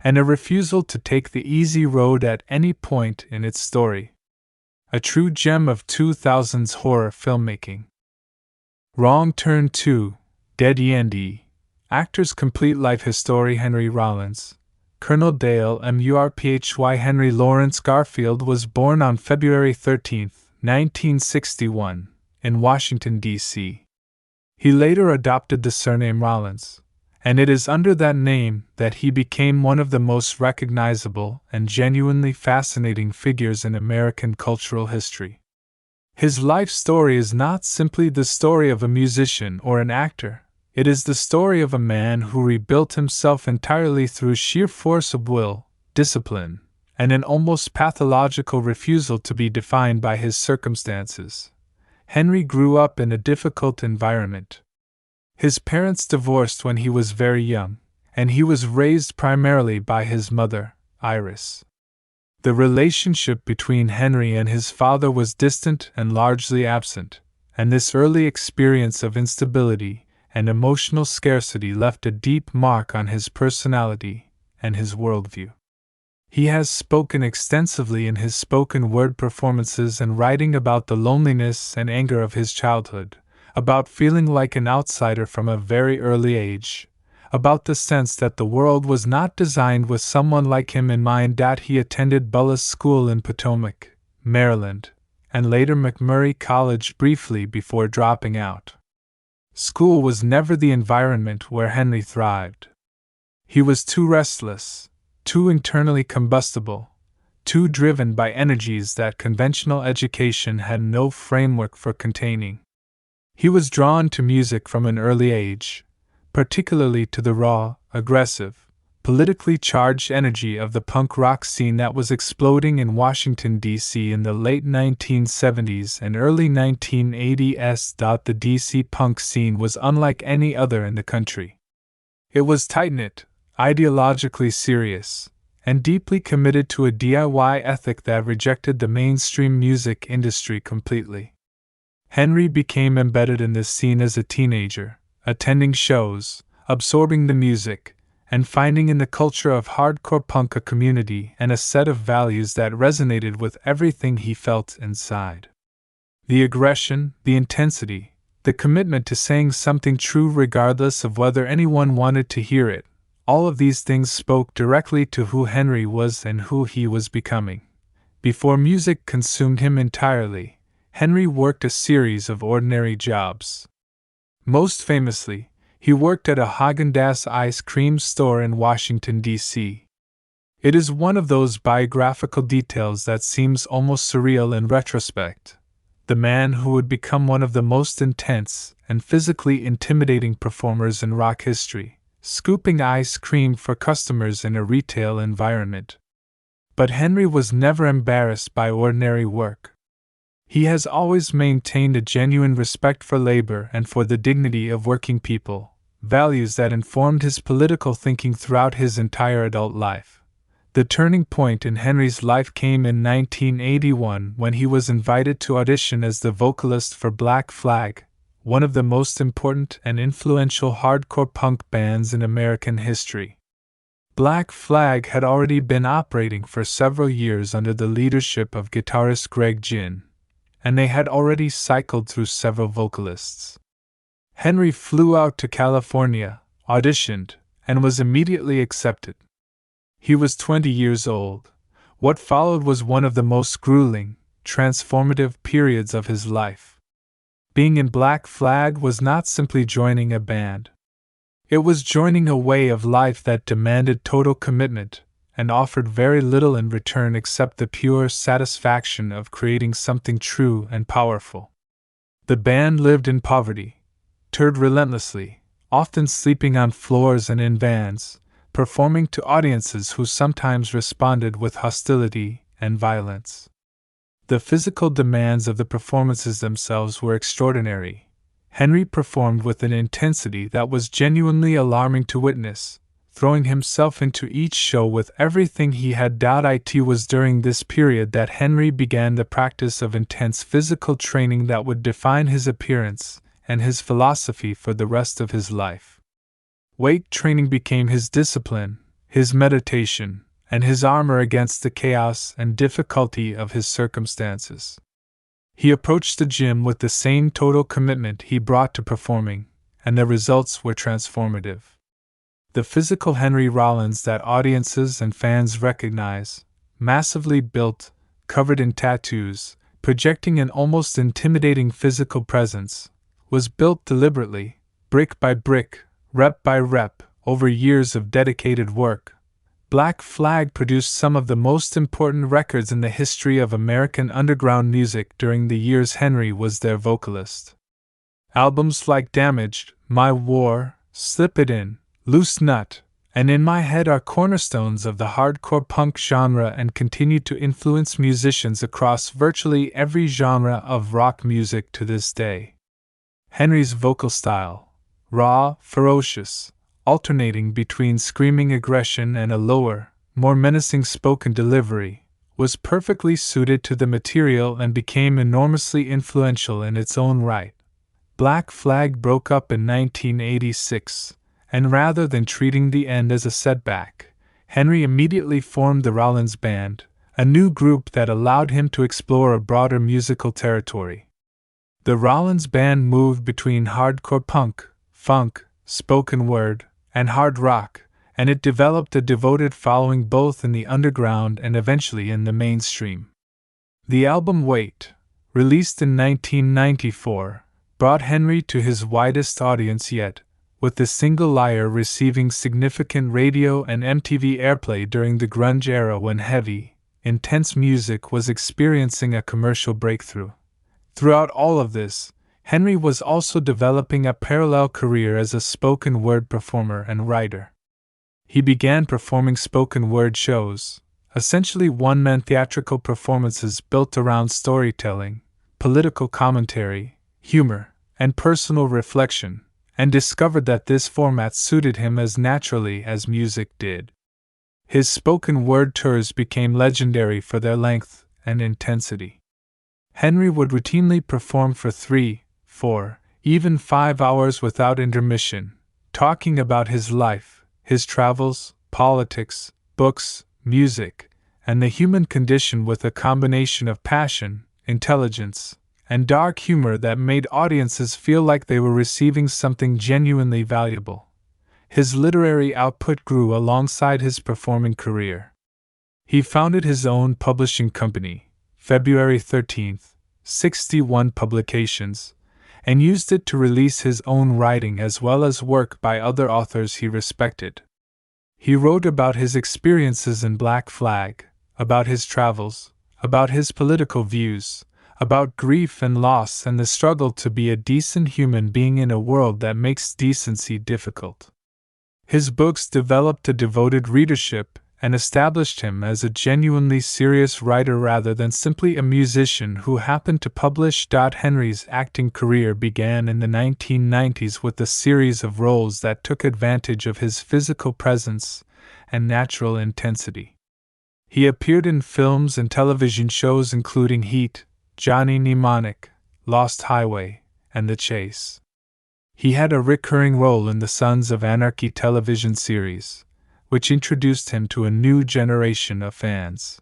Speaker 1: and a refusal to take the easy road at any point in its story. A true gem of 2000s horror filmmaking. Wrong Turn 2, Dead End. Actor's complete life history. Henry Rollins, Colonel Dale Murphy. Henry Lawrence Garfield was born on February 13, 1961, in Washington, D.C. He later adopted the surname Rollins, and it is under that name that he became one of the most recognizable and genuinely fascinating figures in American cultural history. His life story is not simply the story of a musician or an actor. It is the story of a man who rebuilt himself entirely through sheer force of will, discipline, and an almost pathological refusal to be defined by his circumstances. Henry grew up in a difficult environment. His parents divorced when he was very young, and he was raised primarily by his mother, Iris. The relationship between Henry and his father was distant and largely absent, and this early experience of instability and emotional scarcity left a deep mark on his personality and his worldview. He has spoken extensively in his spoken word performances and writing about the loneliness and anger of his childhood, about feeling like an outsider from a very early age, about the sense that the world was not designed with someone like him in mind. He attended Bullis School in Potomac, Maryland, and later McMurray College briefly before dropping out. School was never the environment where Henry thrived. He was too restless, too internally combustible, too driven by energies that conventional education had no framework for containing. He was drawn to music from an early age, particularly to the raw, aggressive, politically charged energy of the punk rock scene that was exploding in Washington, D.C. in the late 1970s and early 1980s. The D.C. punk scene was unlike any other in the country. It was tight-knit, ideologically serious, and deeply committed to a DIY ethic that rejected the mainstream music industry completely. Henry became embedded in this scene as a teenager, attending shows, absorbing the music, and finding in the culture of hardcore punk a community and a set of values that resonated with everything he felt inside. The aggression, the intensity, the commitment to saying something true regardless of whether anyone wanted to hear it, all of these things spoke directly to who Henry was and who he was becoming. Before music consumed him entirely, Henry worked a series of ordinary jobs. Most famously, he worked at a Haagen-Dazs ice cream store in Washington, D.C. It is one of those biographical details that seems almost surreal in retrospect. The man who would become one of the most intense and physically intimidating performers in rock history, scooping ice cream for customers in a retail environment. But Henry was never embarrassed by ordinary work. He has always maintained a genuine respect for labor and for the dignity of working people, values that informed his political thinking throughout his entire adult life. The turning point in Henry's life came in 1981 when he was invited to audition as the vocalist for Black Flag, one of the most important and influential hardcore punk bands in American history. Black Flag had already been operating for several years under the leadership of guitarist Greg Ginn, and they had already cycled through several vocalists. Henry flew out to California, auditioned, and was immediately accepted. He was 20 years old. What followed was one of the most grueling, transformative periods of his life. Being in Black Flag was not simply joining a band. It was joining a way of life that demanded total commitment and offered very little in return except the pure satisfaction of creating something true and powerful. The band lived in poverty, toured relentlessly, often sleeping on floors and in vans, performing to audiences who sometimes responded with hostility and violence. The physical demands of the performances themselves were extraordinary. Henry performed with an intensity that was genuinely alarming to witness, throwing himself into each show with everything he had. It was during this period that Henry began the practice of intense physical training that would define his appearance and his philosophy for the rest of his life. Weight training became his discipline, his meditation, and his armor against the chaos and difficulty of his circumstances. He approached the gym with the same total commitment he brought to performing, and the results were transformative. The physical Henry Rollins that audiences and fans recognize, massively built, covered in tattoos, projecting an almost intimidating physical presence, was built deliberately, brick by brick, rep by rep, over years of dedicated work. Black Flag produced some of the most important records in the history of American underground music during the years Henry was their vocalist. Albums like Damaged, My War, Slip It In, Loose Nut, and In My Head are cornerstones of the hardcore punk genre and continue to influence musicians across virtually every genre of rock music to this day. Henry's vocal style, raw, ferocious, alternating between screaming aggression and a lower, more menacing spoken delivery, was perfectly suited to the material and became enormously influential in its own right. Black Flag broke up in 1986, and rather than treating the end as a setback, Henry immediately formed the Rollins Band, a new group that allowed him to explore a broader musical territory. The Rollins Band moved between hardcore punk, funk, spoken word, and hard rock, and it developed a devoted following both in the underground and eventually in the mainstream. The album Wait, released in 1994, brought Henry to his widest audience yet, with the single Liar receiving significant radio and MTV airplay during the grunge era when heavy, intense music was experiencing a commercial breakthrough. Throughout all of this, Henry was also developing a parallel career as a spoken word performer and writer. He began performing spoken word shows, essentially one-man theatrical performances built around storytelling, political commentary, humor, and personal reflection, and discovered that this format suited him as naturally as music did. His spoken word tours became legendary for their length and intensity. Henry would routinely perform for 3, 4, even 5 hours without intermission, talking about his life, his travels, politics, books, music, and the human condition with a combination of passion, intelligence, and dark humor that made audiences feel like they were receiving something genuinely valuable. His literary output grew alongside his performing career. He founded his own publishing company, February 13, 61 Publications, and used it to release his own writing as well as work by other authors he respected. He wrote about his experiences in Black Flag, about his travels, about his political views, about grief and loss and the struggle to be a decent human being in a world that makes decency difficult. His books developed a devoted readership and established him as a genuinely serious writer rather than simply a musician who happened to publish. Henry's acting career began in the 1990s with a series of roles that took advantage of his physical presence and natural intensity. He appeared in films and television shows including Heat, Johnny Mnemonic, Lost Highway, and The Chase. He had a recurring role in the Sons of Anarchy television series, which introduced him to a new generation of fans.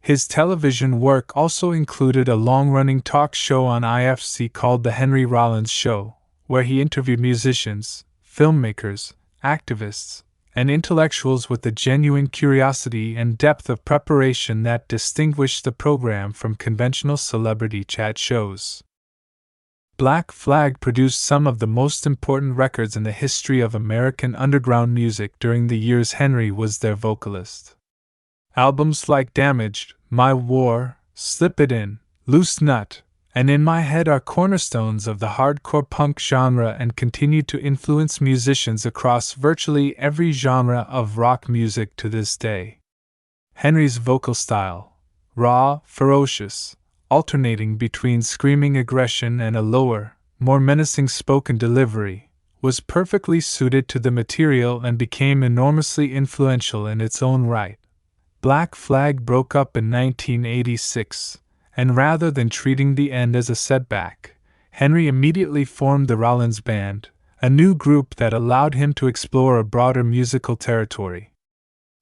Speaker 1: His television work also included a long-running talk show on IFC called The Henry Rollins Show, where he interviewed musicians, filmmakers, activists, and intellectuals with the genuine curiosity and depth of preparation that distinguished the program from conventional celebrity chat shows. Black Flag produced some of the most important records in the history of American underground music during the years Henry was their vocalist. Albums like Damaged, My War, Slip It In, Loose Nut, and In My Head are cornerstones of the hardcore punk genre and continue to influence musicians across virtually every genre of rock music to this day. Henry's vocal style, raw, ferocious, alternating between screaming aggression and a lower, more menacing spoken delivery, was perfectly suited to the material and became enormously influential in its own right. Black Flag broke up in 1986, and rather than treating the end as a setback, Henry immediately formed the Rollins Band, a new group that allowed him to explore a broader musical territory.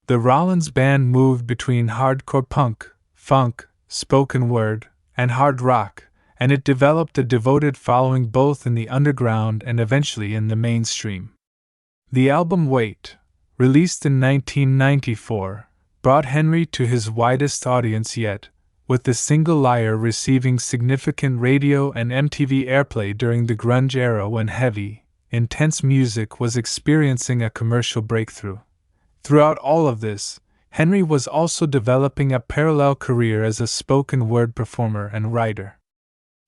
Speaker 1: The Rollins band moved between hardcore punk, funk, spoken word, and hard rock, and it developed a devoted following both in the underground and eventually in the mainstream. The album Wait, released in 1994, brought Henry to his widest audience yet, with the single Liar receiving significant radio and MTV airplay during the grunge era when heavy, intense music was experiencing a commercial breakthrough. Throughout all of this, Henry was also developing a parallel career as a spoken word performer and writer.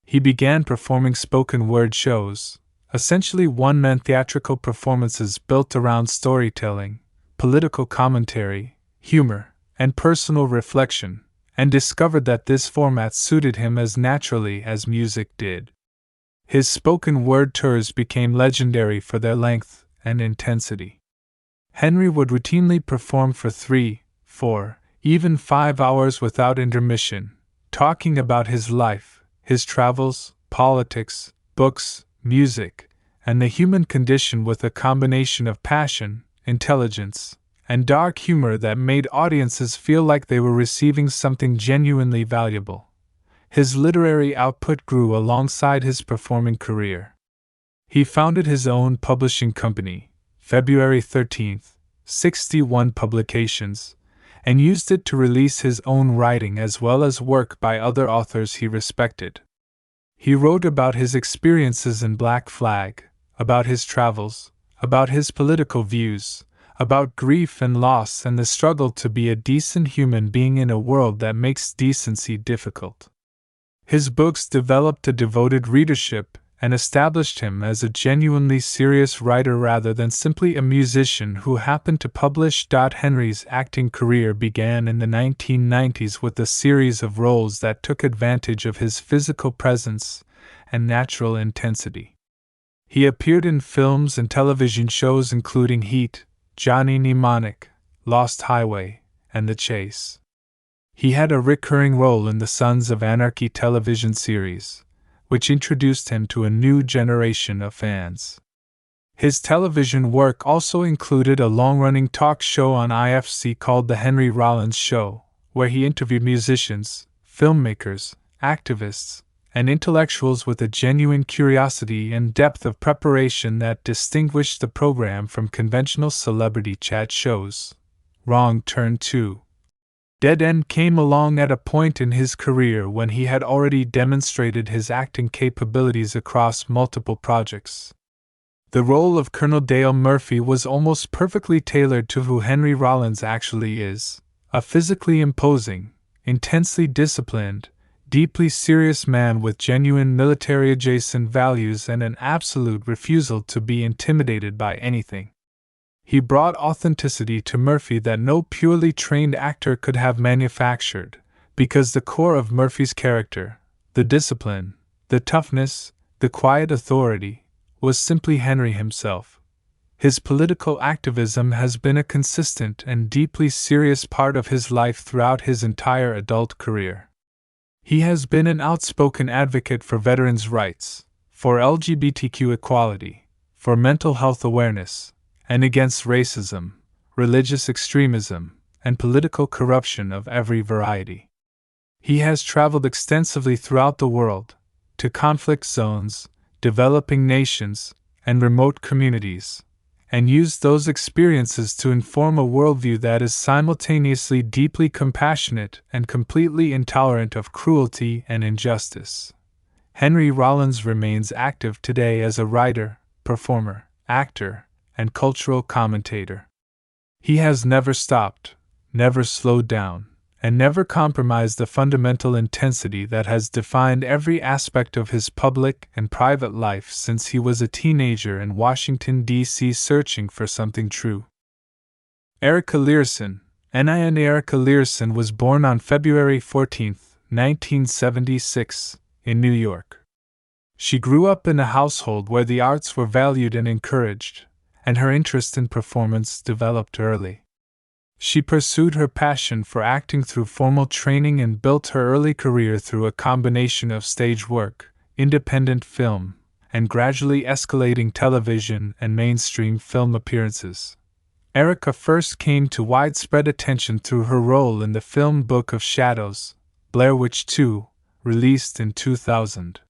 Speaker 1: He began performing spoken word shows, essentially one-man theatrical performances built around storytelling, political commentary, humor, and personal reflection, and discovered that this format suited him as naturally as music did. His spoken word tours became legendary for their length and intensity. Henry would routinely perform for 3, 4, even 5 hours without intermission, talking about his life, his travels, politics, books, music, and the human condition with a combination of passion, intelligence, and dark humor that made audiences feel like they were receiving something genuinely valuable. His literary output grew alongside his performing career. He founded his own publishing company, February 13, 61 Publications, and used it to release his own writing as well as work by other authors he respected. He wrote about his experiences in Black Flag, about his travels, about his political views, about grief and loss and the struggle to be a decent human being in a world that makes decency difficult. His books developed a devoted readership and established him as a genuinely serious writer rather than simply a musician who happened to publish. Henry's acting career began in the 1990s with a series of roles that took advantage of his physical presence and natural intensity. He appeared in films and television shows including Heat, Johnny Mnemonic, Lost Highway, and The Chase. He had a recurring role in the Sons of Anarchy television series, which introduced him to a new generation of fans. His television work also included a long-running talk show on IFC called The Henry Rollins Show, where he interviewed musicians, filmmakers, activists, and intellectuals with a genuine curiosity and depth of preparation that distinguished the program from conventional celebrity chat shows. Wrong Turn 2. Dead End came along at a point in his career when he had already demonstrated his acting capabilities across multiple projects. The role of Colonel Dale Murphy was almost perfectly tailored to who Henry Rollins actually is, a physically imposing, intensely disciplined, deeply serious man with genuine military-adjacent values and an absolute refusal to be intimidated by anything. He brought authenticity to Murphy that no purely trained actor could have manufactured, because the core of Murphy's character, the discipline, the toughness, the quiet authority, was simply Henry himself. His political activism has been a consistent and deeply serious part of his life throughout his entire adult career. He has been an outspoken advocate for veterans' rights, for LGBTQ equality, for mental health awareness, and against racism, religious extremism, and political corruption of every variety. He has traveled extensively throughout the world, to conflict zones, developing nations, and remote communities, and used those experiences to inform a worldview that is simultaneously deeply compassionate and completely intolerant of cruelty and injustice. Henry Rollins remains active today as a writer, performer, actor, and cultural commentator. He has never stopped, never slowed down, and never compromised the fundamental intensity that has defined every aspect of his public and private life since he was a teenager in Washington, D.C. searching for something true. Erica Learson, N.I.N. Erica Learson was born on February 14, 1976, in New York. She grew up in a household where the arts were valued and encouraged, and her interest in performance developed early. She pursued her passion for acting through formal training and built her early career through a combination of stage work, independent film, and gradually escalating television and mainstream film appearances. Erica first came to widespread attention through her role in the film Book of Shadows, Blair Witch 2, released in 2000.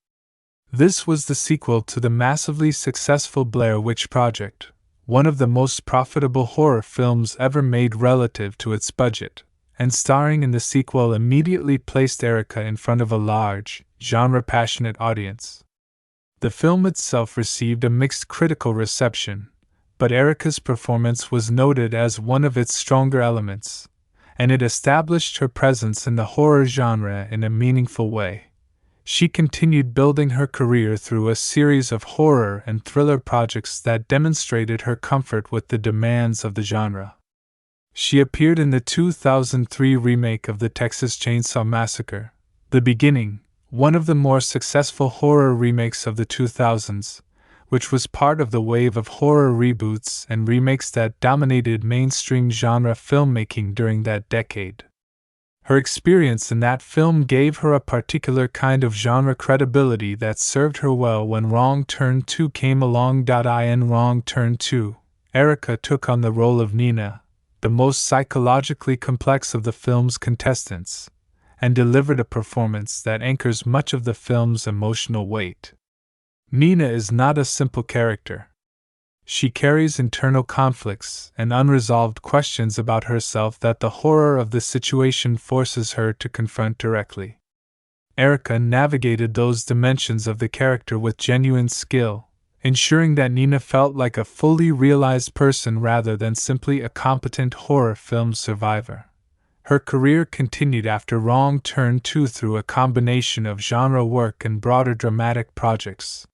Speaker 1: This was the sequel to the massively successful Blair Witch Project, one of the most profitable horror films ever made relative to its budget, and starring in the sequel immediately placed Erica in front of a large, genre-passionate audience. The film itself received a mixed critical reception, but Erica's performance was noted as one of its stronger elements, and it established her presence in the horror genre in a meaningful way. She continued building her career through a series of horror and thriller projects that demonstrated her comfort with the demands of the genre. She appeared in the 2003 remake of the Texas Chainsaw Massacre, The Beginning, one of the more successful horror remakes of the 2000s, which was part of the wave of horror reboots and remakes that dominated mainstream genre filmmaking during that decade. Her experience in that film gave her a particular kind of genre credibility that served her well when Wrong Turn 2 came along. In Wrong Turn 2, Erica took on the role of Nina, the most psychologically complex of the film's contestants, and delivered a performance that anchors much of the film's emotional weight. Nina is not a simple character. She carries internal conflicts and unresolved questions about herself that the horror of the situation forces her to confront directly. Erica navigated those dimensions of the character with genuine skill, ensuring that Nina felt like a fully realized person rather than simply a competent horror film survivor. Her career continued after Wrong Turn 2 through a combination of genre work and broader dramatic projects.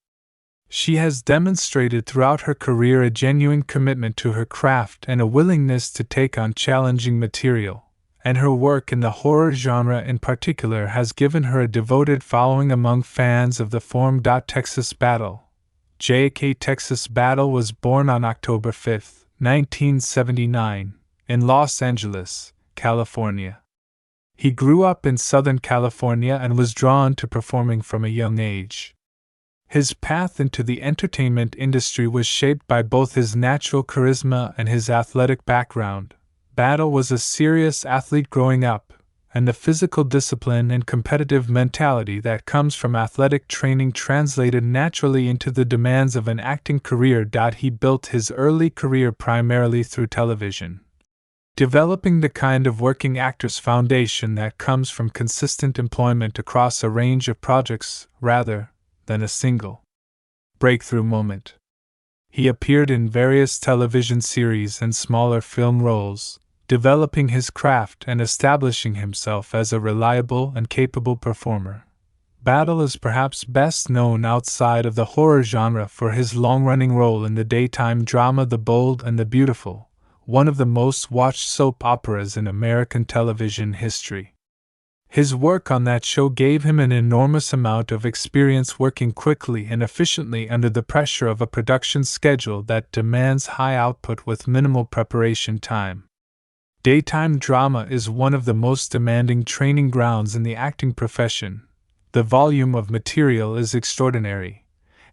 Speaker 1: She has demonstrated throughout her career a genuine commitment to her craft and a willingness to take on challenging material, and her work in the horror genre in particular has given her a devoted following among fans of the form. Texas Battle. J.K. Texas Battle was born on October 5, 1979, in Los Angeles, California. He grew up in Southern California and was drawn to performing from a young age. His path into the entertainment industry was shaped by both his natural charisma and his athletic background. Battle was a serious athlete growing up, and the physical discipline and competitive mentality that comes from athletic training translated naturally into the demands of an acting career. He built his early career primarily through television, developing the kind of working actor's foundation that comes from consistent employment across a range of projects rather than a single breakthrough moment. He appeared in various television series and smaller film roles, developing his craft and establishing himself as a reliable and capable performer. Battle is perhaps best known outside of the horror genre for his long-running role in the daytime drama The Bold and the Beautiful, one of the most watched soap operas in American television history. His work on that show gave him an enormous amount of experience working quickly and efficiently under the pressure of a production schedule that demands high output with minimal preparation time. Daytime drama is one of the most demanding training grounds in the acting profession. The volume of material is extraordinary,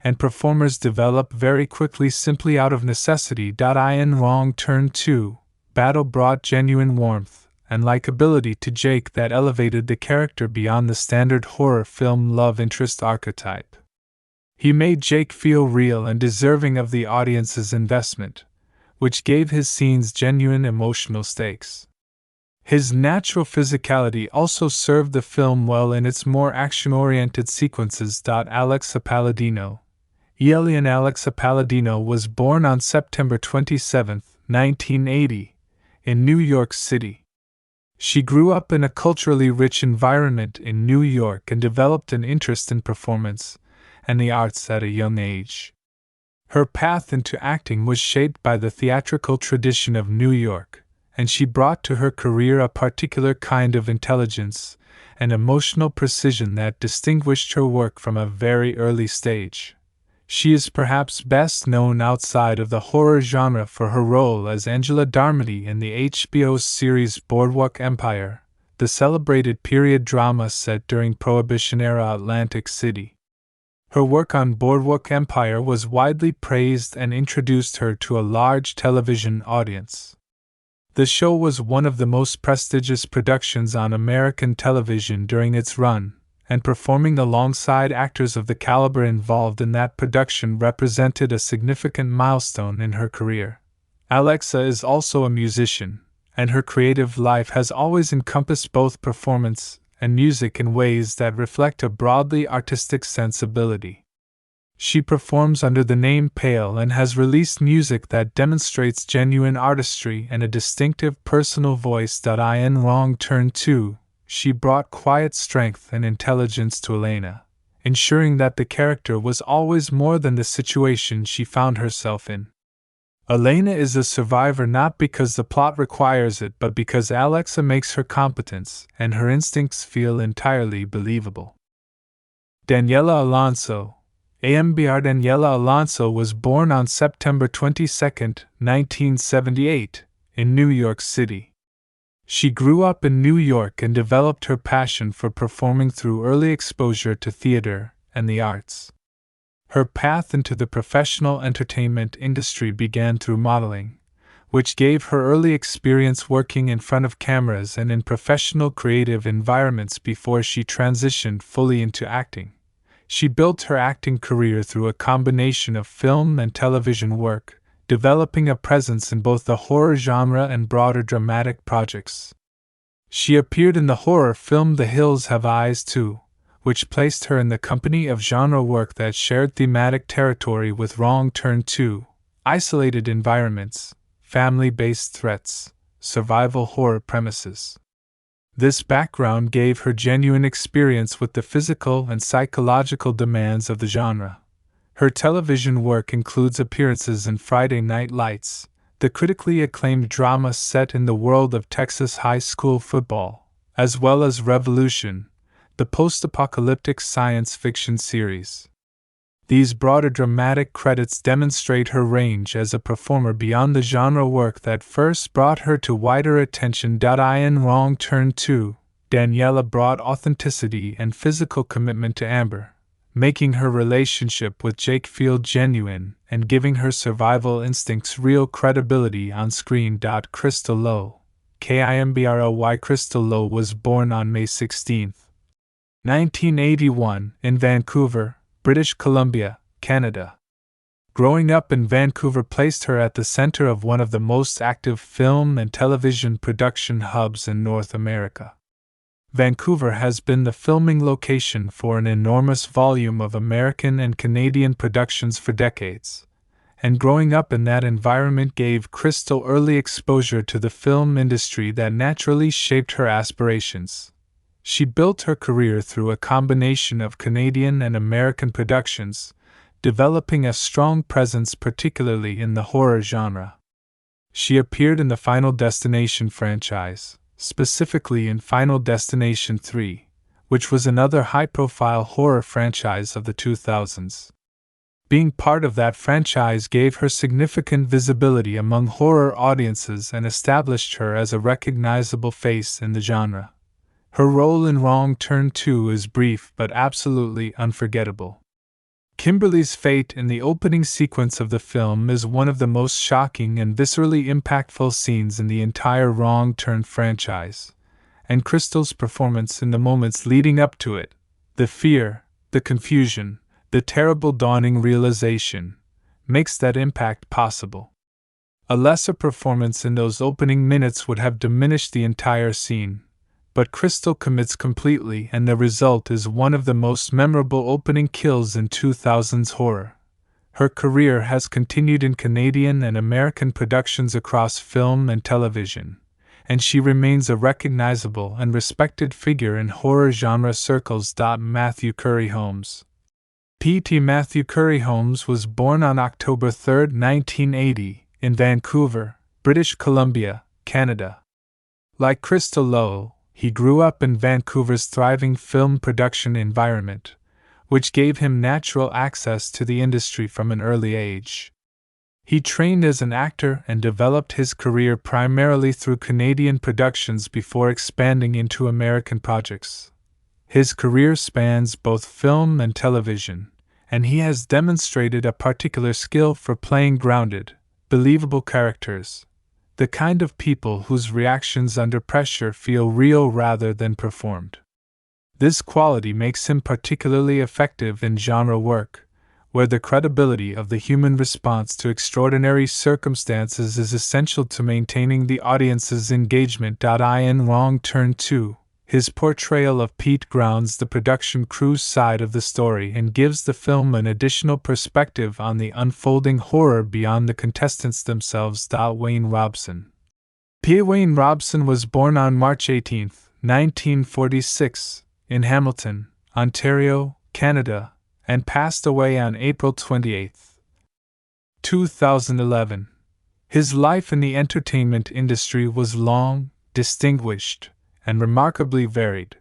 Speaker 1: and performers develop very quickly simply out of necessity. In Wrong Turn 2, Battle brought genuine warmth and likability to Jake that elevated the character beyond the standard horror film love interest archetype. He made Jake feel real and deserving of the audience's investment, which gave his scenes genuine emotional stakes. His natural physicality also served the film well in its more action-oriented sequences. Alexa Palladino. Elian Alexa Palladino was born on September 27, 1980, in New York City. She grew up in a culturally rich environment in New York and developed an interest in performance and the arts at a young age. Her path into acting was shaped by the theatrical tradition of New York, and she brought to her career a particular kind of intelligence and emotional precision that distinguished her work from a very early stage. She is perhaps best known outside of the horror genre for her role as Angela Darmody in the HBO series Boardwalk Empire, the celebrated period drama set during Prohibition-era Atlantic City. Her work on Boardwalk Empire was widely praised and introduced her to a large television audience. The show was one of the most prestigious productions on American television during its run, and performing alongside actors of the caliber involved in that production represented a significant milestone in her career. Alexa is also a musician, and her creative life has always encompassed both performance and music in ways that reflect a broadly artistic sensibility. She performs under the name Pale and has released music that demonstrates genuine artistry and a distinctive personal voice. In Wrong Turn 2, she brought quiet strength and intelligence to Elena, ensuring that the character was always more than the situation she found herself in. Elena is a survivor not because the plot requires it but because Alexa makes her competence and her instincts feel entirely believable. Daniela Alonso. AMBR Daniela Alonso was born on September 22, 1978, in New York City. She grew up in New York and developed her passion for performing through early exposure to theater and the arts. Her path into the professional entertainment industry began through modeling, which gave her early experience working in front of cameras and in professional creative environments before she transitioned fully into acting. She built her acting career through a combination of film and television work, developing a presence in both the horror genre and broader dramatic projects. She appeared in the horror film The Hills Have Eyes Too, which placed her in the company of genre work that shared thematic territory with Wrong Turn 2, isolated environments, family-based threats, survival horror premises. This background gave her genuine experience with the physical and psychological demands of the genre. Her television work includes appearances in Friday Night Lights, the critically acclaimed drama set in the world of Texas high school football, as well as Revolution, the post-apocalyptic science fiction series. These broader dramatic credits demonstrate her range as a performer beyond the genre work that first brought her to wider attention. In Wrong Turn 2, Daniela brought authenticity and physical commitment to Amber, making her relationship with Jake feel genuine and giving her survival instincts real credibility on screen. Crystal Lowe, KIMBROY. Crystal Lowe was born on May 16, 1981, in Vancouver, British Columbia, Canada. Growing up in Vancouver placed her at the center of one of the most active film and television production hubs in North America. Vancouver has been the filming location for an enormous volume of American and Canadian productions for decades, and growing up in that environment gave Crystal early exposure to the film industry that naturally shaped her aspirations. She built her career through a combination of Canadian and American productions, developing a strong presence particularly in the horror genre. She appeared in the Final Destination franchise, specifically in Final Destination 3, which was another high-profile horror franchise of the 2000s. Being part of that franchise gave her significant visibility among horror audiences and established her as a recognizable face in the genre. Her role in Wrong Turn 2 is brief but absolutely unforgettable. Kimberly's fate in the opening sequence of the film is one of the most shocking and viscerally impactful scenes in the entire Wrong Turn franchise, and Crystal's performance in the moments leading up to it, the fear, the confusion, the terrible dawning realization, makes that impact possible. A lesser performance in those opening minutes would have diminished the entire scene, but Crystal commits completely and the result is one of the most memorable opening kills in 2000's horror. Her career has continued in Canadian and American productions across film and television, and she remains a recognizable and respected figure in horror genre circles. Matthew Curry Holmes. P.T. Matthew Curry Holmes was born on October 3, 1980, in Vancouver, British Columbia, Canada. Like Crystal Lowe, he grew up in Vancouver's thriving film production environment, which gave him natural access to the industry from an early age. He trained as an actor and developed his career primarily through Canadian productions before expanding into American projects. His career spans both film and television, and he has demonstrated a particular skill for playing grounded, believable characters, the kind of people whose reactions under pressure feel real rather than performed. This quality makes him particularly effective in genre work, where the credibility of the human response to extraordinary circumstances is essential to maintaining the audience's engagement. In Wrong Turn 2, his portrayal of Pete grounds the production crew's side of the story and gives the film an additional perspective on the unfolding horror beyond the contestants themselves. Wayne Robson. Wayne Robson was born on March 18, 1946, in Hamilton, Ontario, Canada, and passed away on April 28, 2011. His life in the entertainment industry was long, distinguished, and remarkably varied.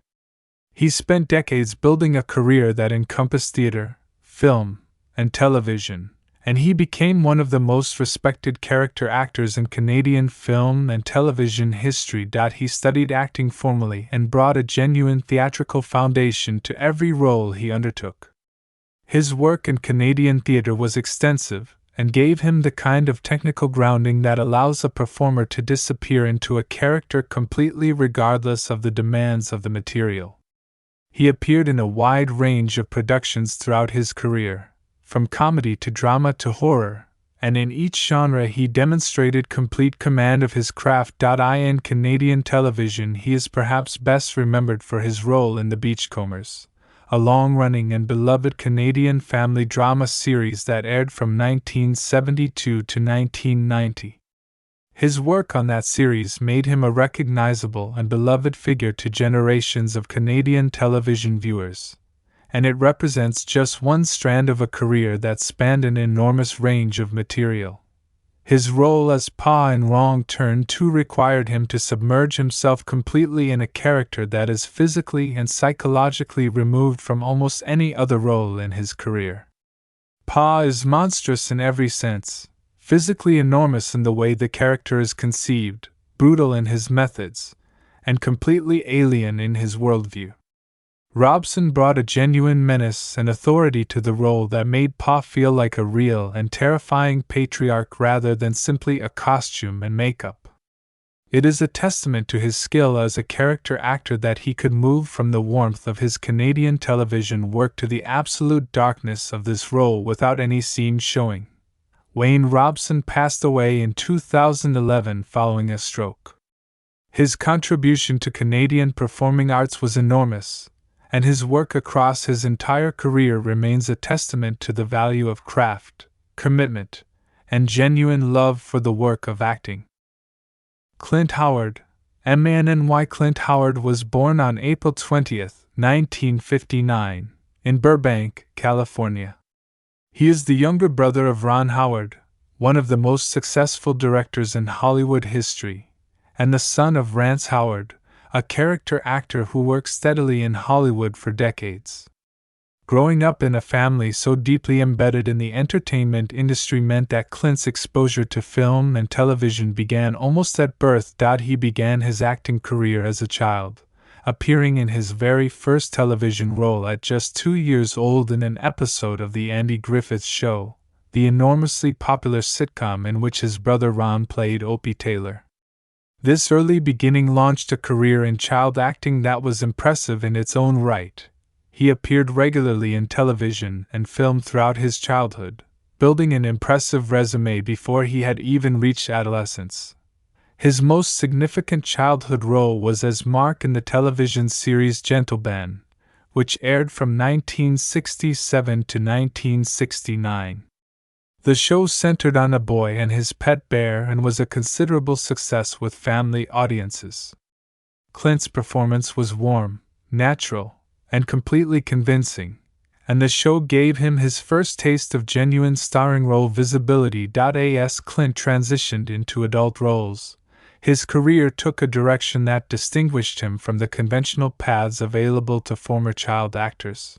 Speaker 1: He spent decades building a career that encompassed theater, film, and television, and he became one of the most respected character actors in Canadian film and television history. He studied acting formally and brought a genuine theatrical foundation to every role he undertook. His work in Canadian theatre was extensive, and gave him the kind of technical grounding that allows a performer to disappear into a character completely regardless of the demands of the material. He appeared in a wide range of productions throughout his career, from comedy to drama to horror, and in each genre he demonstrated complete command of his craft. In Canadian television, he is perhaps best remembered for his role in The Beachcombers, a long-running and beloved Canadian family drama series that aired from 1972 to 1990. His work on that series made him a recognizable and beloved figure to generations of Canadian television viewers, and it represents just one strand of a career that spanned an enormous range of material. His role as Pa in Wrong Turn 2 required him to submerge himself completely in a character that is physically and psychologically removed from almost any other role in his career. Pa is monstrous in every sense, physically enormous in the way the character is conceived, brutal in his methods, and completely alien in his worldview. Robson brought a genuine menace and authority to the role that made Pa feel like a real and terrifying patriarch rather than simply a costume and makeup. It is a testament to his skill as a character actor that he could move from the warmth of his Canadian television work to the absolute darkness of this role without any scene showing. Wayne Robson passed away in 2011 following a stroke. His contribution to Canadian performing arts was enormous, and his work across his entire career remains a testament to the value of craft, commitment, and genuine love for the work of acting. Clint Howard, MANNY. Clint Howard was born on April 20, 1959, in Burbank, California. He is the younger brother of Ron Howard, one of the most successful directors in Hollywood history, and the son of Rance Howard, a character actor who worked steadily in Hollywood for decades. Growing up in a family so deeply embedded in the entertainment industry meant that Clint's exposure to film and television began almost at birth. He began his acting career as a child, appearing in his very first television role at just 2 years old in an episode of The Andy Griffith Show, the enormously popular sitcom in which his brother Ron played Opie Taylor. This early beginning launched a career in child acting that was impressive in its own right. He appeared regularly in television and film throughout his childhood, building an impressive resume before he had even reached adolescence. His most significant childhood role was as Mark in the television series Gentleman, which aired from 1967 to 1969. The show centered on a boy and his pet bear and was a considerable success with family audiences. Clint's performance was warm, natural, and completely convincing, and the show gave him his first taste of genuine starring role visibility. As Clint transitioned into adult roles, his career took a direction that distinguished him from the conventional paths available to former child actors.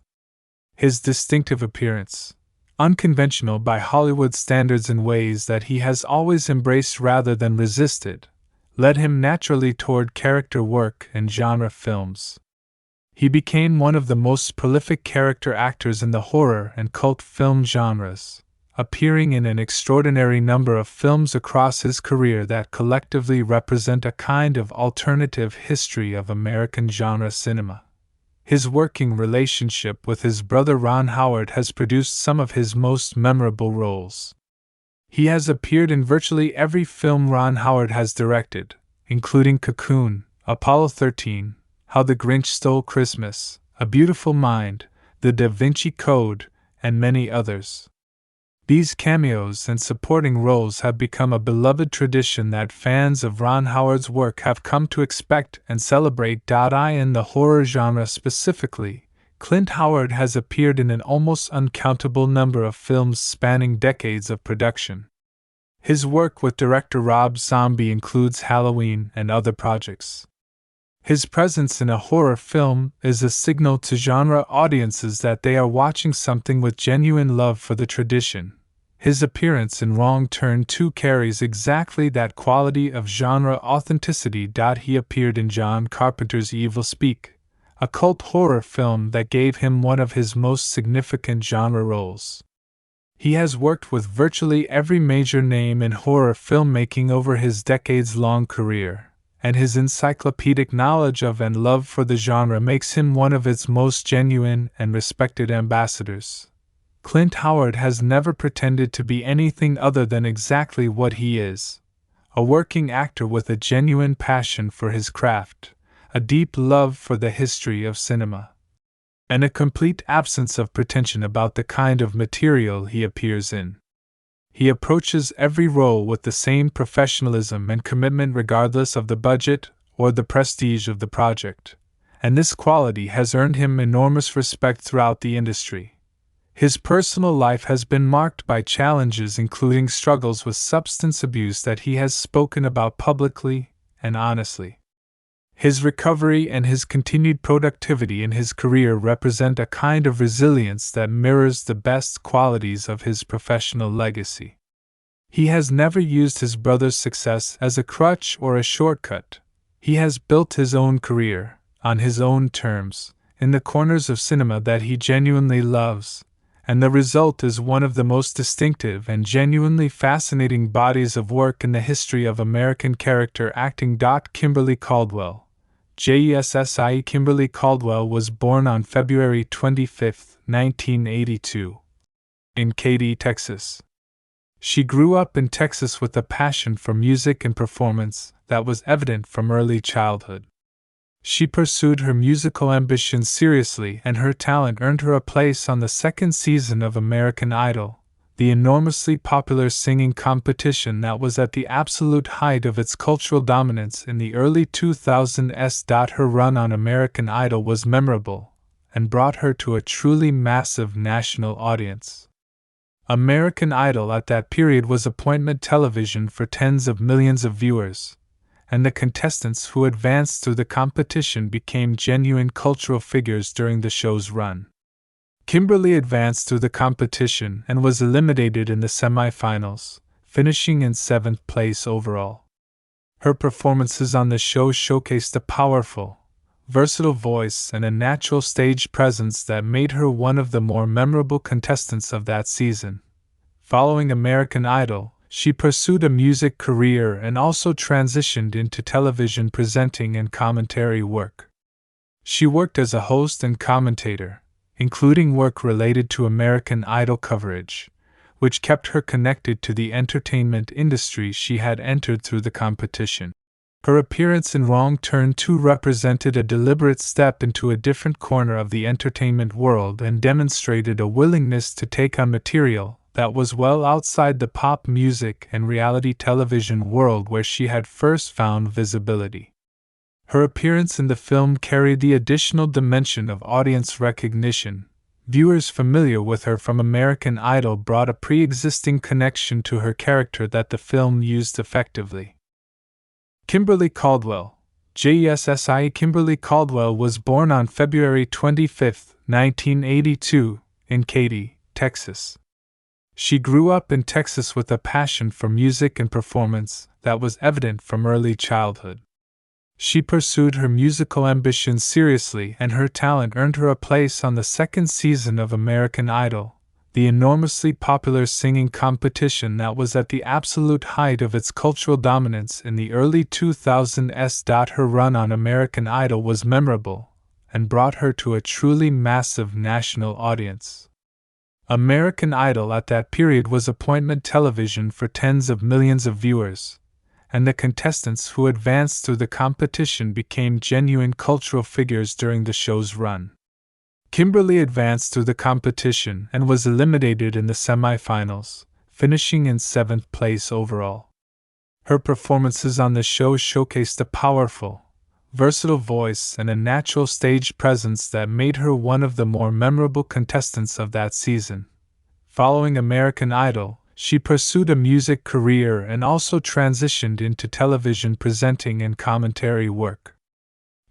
Speaker 1: His distinctive appearance, unconventional by Hollywood standards in ways that he has always embraced rather than resisted, led him naturally toward character work and genre films. He became one of the most prolific character actors in the horror and cult film genres, appearing in an extraordinary number of films across his career that collectively represent a kind of alternative history of American genre cinema. His working relationship with his brother Ron Howard has produced some of his most memorable roles. He has appeared in virtually every film Ron Howard has directed, including Cocoon, Apollo 13, How the Grinch Stole Christmas, A Beautiful Mind, The Da Vinci Code, and many others. These cameos and supporting roles have become a beloved tradition that fans of Ron Howard's work have come to expect and celebrate. In the horror genre specifically, Clint Howard has appeared in an almost uncountable number of films spanning decades of production. His work with director Rob Zombie includes Halloween and other projects. His presence in a horror film is a signal to genre audiences that they are watching something with genuine love for the tradition. His appearance in Wrong Turn 2 carries exactly that quality of genre authenticity. He appeared in John Carpenter's Evil Speak, a cult horror film that gave him one of his most significant genre roles. He has worked with virtually every major name in horror filmmaking over his decades-long career, and his encyclopedic knowledge of and love for the genre makes him one of its most genuine and respected ambassadors. Clint Howard has never pretended to be anything other than exactly what he is: a working actor with a genuine passion for his craft, a deep love for the history of cinema, and a complete absence of pretension about the kind of material he appears in. He approaches every role with the same professionalism and commitment regardless of the budget or the prestige of the project, and this quality has earned him enormous respect throughout the industry. His personal life has been marked by challenges including struggles with substance abuse that he has spoken about publicly and honestly. His recovery and his continued productivity in his career represent a kind of resilience that mirrors the best qualities of his professional legacy. He has never used his brother's success as a crutch or a shortcut. He has built his own career, on his own terms, in the corners of cinema that he genuinely loves, and the result is one of the most distinctive and genuinely fascinating bodies of work in the history of American character acting. Kimberly Caldwell, JESSIE Kimberly Caldwell was born on February 25, 1982, in Katy, Texas. She grew up in Texas with a passion for music and performance that was evident from early childhood. She pursued her musical ambitions seriously, and her talent earned her a place on the second season of American Idol, the enormously popular singing competition that was at the absolute height of its cultural dominance in the early 2000s. Her run on American Idol was memorable and brought her to a truly massive national audience. American Idol at that period was appointment television for tens of millions of viewers, and the contestants who advanced through the competition became genuine cultural figures during the show's run. Kimberly advanced through the competition and was eliminated in the semifinals, finishing in 7th place overall. Her performances on the show showcased a powerful, versatile voice and a natural stage presence that made her one of the more memorable contestants of that season. Following American Idol, she pursued a music career and also transitioned into television presenting and commentary work. She worked as a host and commentator, including work related to American Idol coverage, which kept her connected to the entertainment industry she had entered through the competition. Her appearance in Wrong Turn 2 represented a deliberate step into a different corner of the entertainment world and demonstrated a willingness to take on material that was well outside the pop music and reality television world where she had first found visibility. Her appearance in the film carried the additional dimension of audience recognition. Viewers familiar with her from American Idol brought a pre-existing connection to her character that the film used effectively. Kimberly Caldwell, JESSIE Kimberly Caldwell was born on February 25, 1982, in Katy, Texas. She grew up in Texas with a passion for music and performance that was evident from early childhood. She pursued her musical ambitions seriously, and her talent earned her a place on the second season of American Idol, the enormously popular singing competition that was at the absolute height of its cultural dominance in the early 2000s. Her run on American Idol was memorable and brought her to a truly massive national audience. American Idol at that period was appointment television for tens of millions of viewers, and the contestants who advanced through the competition became genuine cultural figures during the show's run. Kimberly advanced through the competition and was eliminated in the semifinals, finishing in 7th place overall. Her performances on the show showcased a powerful, versatile voice and a natural stage presence that made her one of the more memorable contestants of that season. Following American Idol, she pursued a music career and also transitioned into television presenting and commentary work.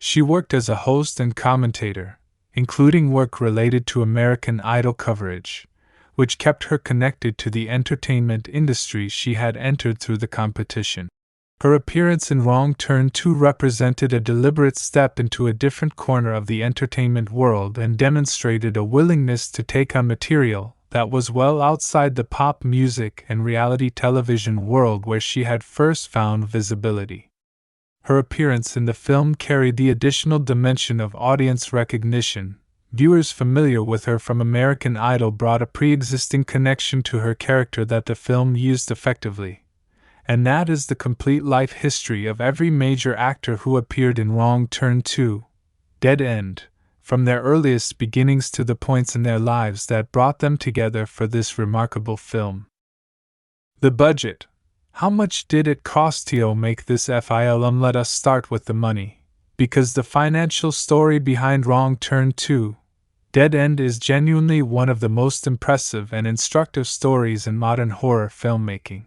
Speaker 1: She worked as a host and commentator, including work related to American Idol coverage, which kept her connected to the entertainment industry she had entered through the competition. Her appearance in Wrong Turn 2 represented a deliberate step into a different corner of the entertainment world and demonstrated a willingness to take on material that was well outside the pop music and reality television world where she had first found visibility. Her appearance in the film carried the additional dimension of audience recognition. Viewers familiar with her from American Idol brought a pre-existing connection to her character that the film used effectively. And that is the complete life history of every major actor who appeared in Wrong Turn 2, Dead End, from their earliest beginnings to the points in their lives that brought them together for this remarkable film. The budget. How much did it cost to make this film? Let us start with the money, because the financial story behind Wrong Turn 2, Dead End is genuinely one of the most impressive and instructive stories in modern horror filmmaking.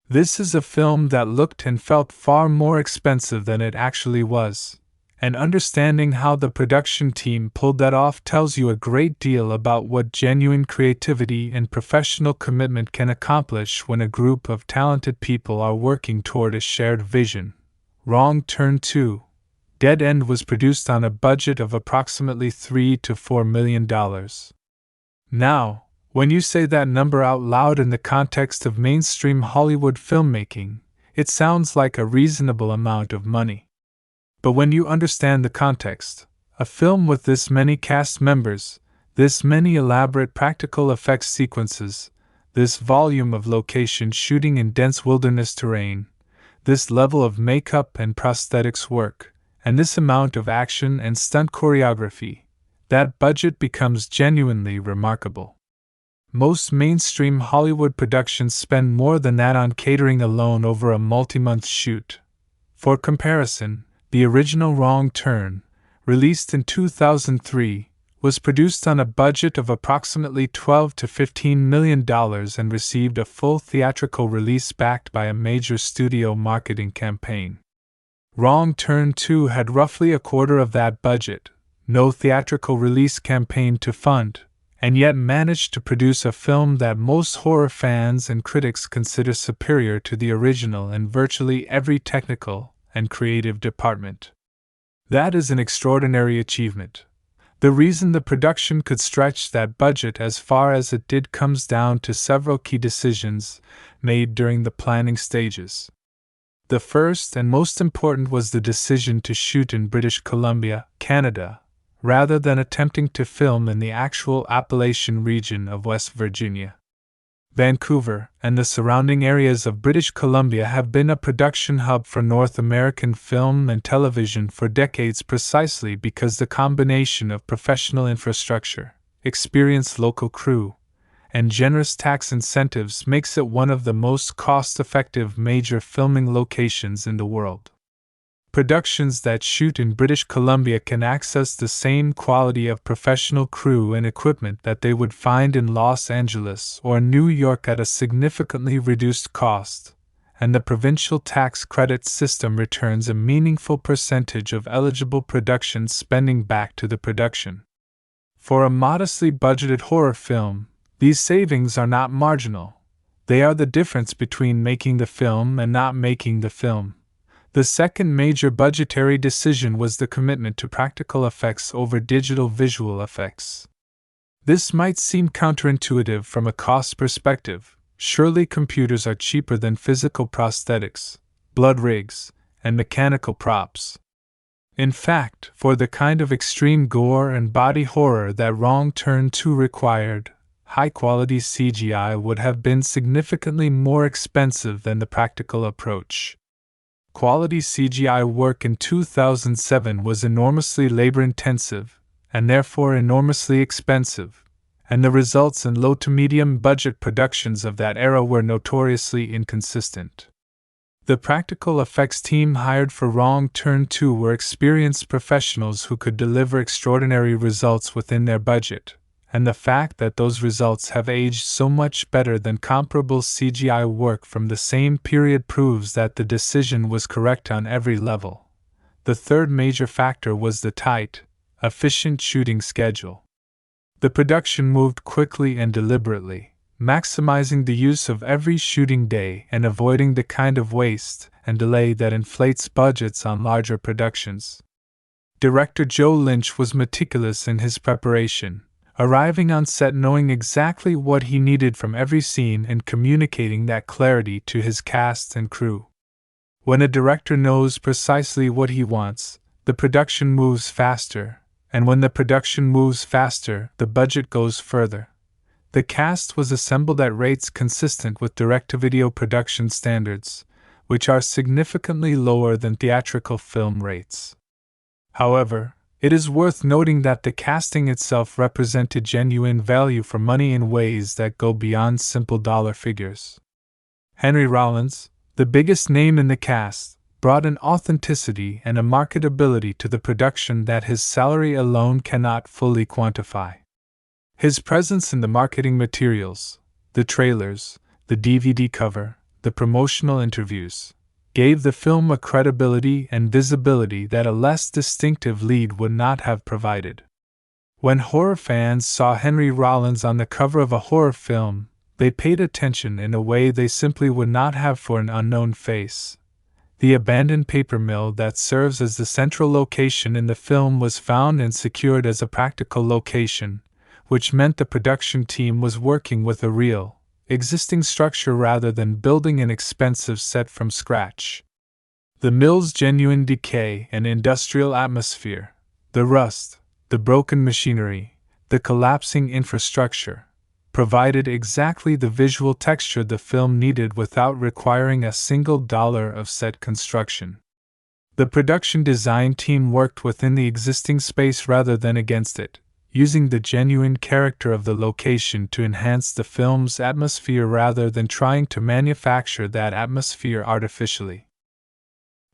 Speaker 1: This is a film that looked and felt far more expensive than it actually was, and understanding how the production team pulled that off tells you a great deal about what genuine creativity and professional commitment can accomplish when a group of talented people are working toward a shared vision. Wrong Turn 2, Dead End was produced on a budget of approximately $3 to $4 million. Now, when you say that number out loud in the context of mainstream Hollywood filmmaking, it sounds like a reasonable amount of money. But when you understand the context, a film with this many cast members, this many elaborate practical effects sequences, this volume of location shooting in dense wilderness terrain, this level of makeup and prosthetics work, and this amount of action and stunt choreography, that budget becomes genuinely remarkable. Most mainstream Hollywood productions spend more than that on catering alone over a multi-month shoot. For comparison, the original Wrong Turn, released in 2003, was produced on a budget of approximately $12 to $15 million and received a full theatrical release backed by a major studio marketing campaign. Wrong Turn 2 had roughly a quarter of that budget, no theatrical release campaign to fund, and yet managed to produce a film that most horror fans and critics consider superior to the original in virtually every technical and creative department. That is an extraordinary achievement. The reason the production could stretch that budget as far as it did comes down to several key decisions made during the planning stages. The first and most important was the decision to shoot in British Columbia, Canada, rather than attempting to film in the actual Appalachian region of West Virginia. Vancouver and the surrounding areas of British Columbia have been a production hub for North American film and television for decades precisely because the combination of professional infrastructure, experienced local crew, and generous tax incentives makes it one of the most cost-effective major filming locations in the world. Productions that shoot in British Columbia can access the same quality of professional crew and equipment that they would find in Los Angeles or New York at a significantly reduced cost, and the provincial tax credit system returns a meaningful percentage of eligible production spending back to the production. For a modestly budgeted horror film, these savings are not marginal. They are the difference between making the film and not making the film. The second major budgetary decision was the commitment to practical effects over digital visual effects. This might seem counterintuitive from a cost perspective. Surely computers are cheaper than physical prosthetics, blood rigs, and mechanical props. In fact, for the kind of extreme gore and body horror that Wrong Turn 2 required, high-quality CGI would have been significantly more expensive than the practical approach. Quality CGI work in 2007 was enormously labor-intensive, and therefore enormously expensive, and the results in low to medium budget productions of that era were notoriously inconsistent. The practical effects team hired for Wrong Turn 2 were experienced professionals who could deliver extraordinary results within their budget, and the fact that those results have aged so much better than comparable CGI work from the same period proves that the decision was correct on every level. The third major factor was the tight, efficient shooting schedule. The production moved quickly and deliberately, maximizing the use of every shooting day and avoiding the kind of waste and delay that inflates budgets on larger productions. Director Joe Lynch was meticulous in his preparation, arriving on set knowing exactly what he needed from every scene and communicating that clarity to his cast and crew. When a director knows precisely what he wants, the production moves faster, and when the production moves faster, the budget goes further. The cast was assembled at rates consistent with direct-to-video production standards, which are significantly lower than theatrical film rates. However, it is worth noting that the casting itself represented genuine value for money in ways that go beyond simple dollar figures. Henry Rollins, the biggest name in the cast, brought an authenticity and a marketability to the production that his salary alone cannot fully quantify. His presence in the marketing materials, the trailers, the DVD cover, the promotional interviews, gave the film a credibility and visibility that a less distinctive lead would not have provided. When horror fans saw Henry Rollins on the cover of a horror film, they paid attention in a way they simply would not have for an unknown face. The abandoned paper mill that serves as the central location in the film was found and secured as a practical location, which meant the production team was working with a real, existing structure rather than building an expensive set from scratch. The mill's genuine decay and industrial atmosphere, the rust, the broken machinery, the collapsing infrastructure, provided exactly the visual texture the film needed without requiring a single dollar of set construction. The production design team worked within the existing space rather than against it, using the genuine character of the location to enhance the film's atmosphere rather than trying to manufacture that atmosphere artificially.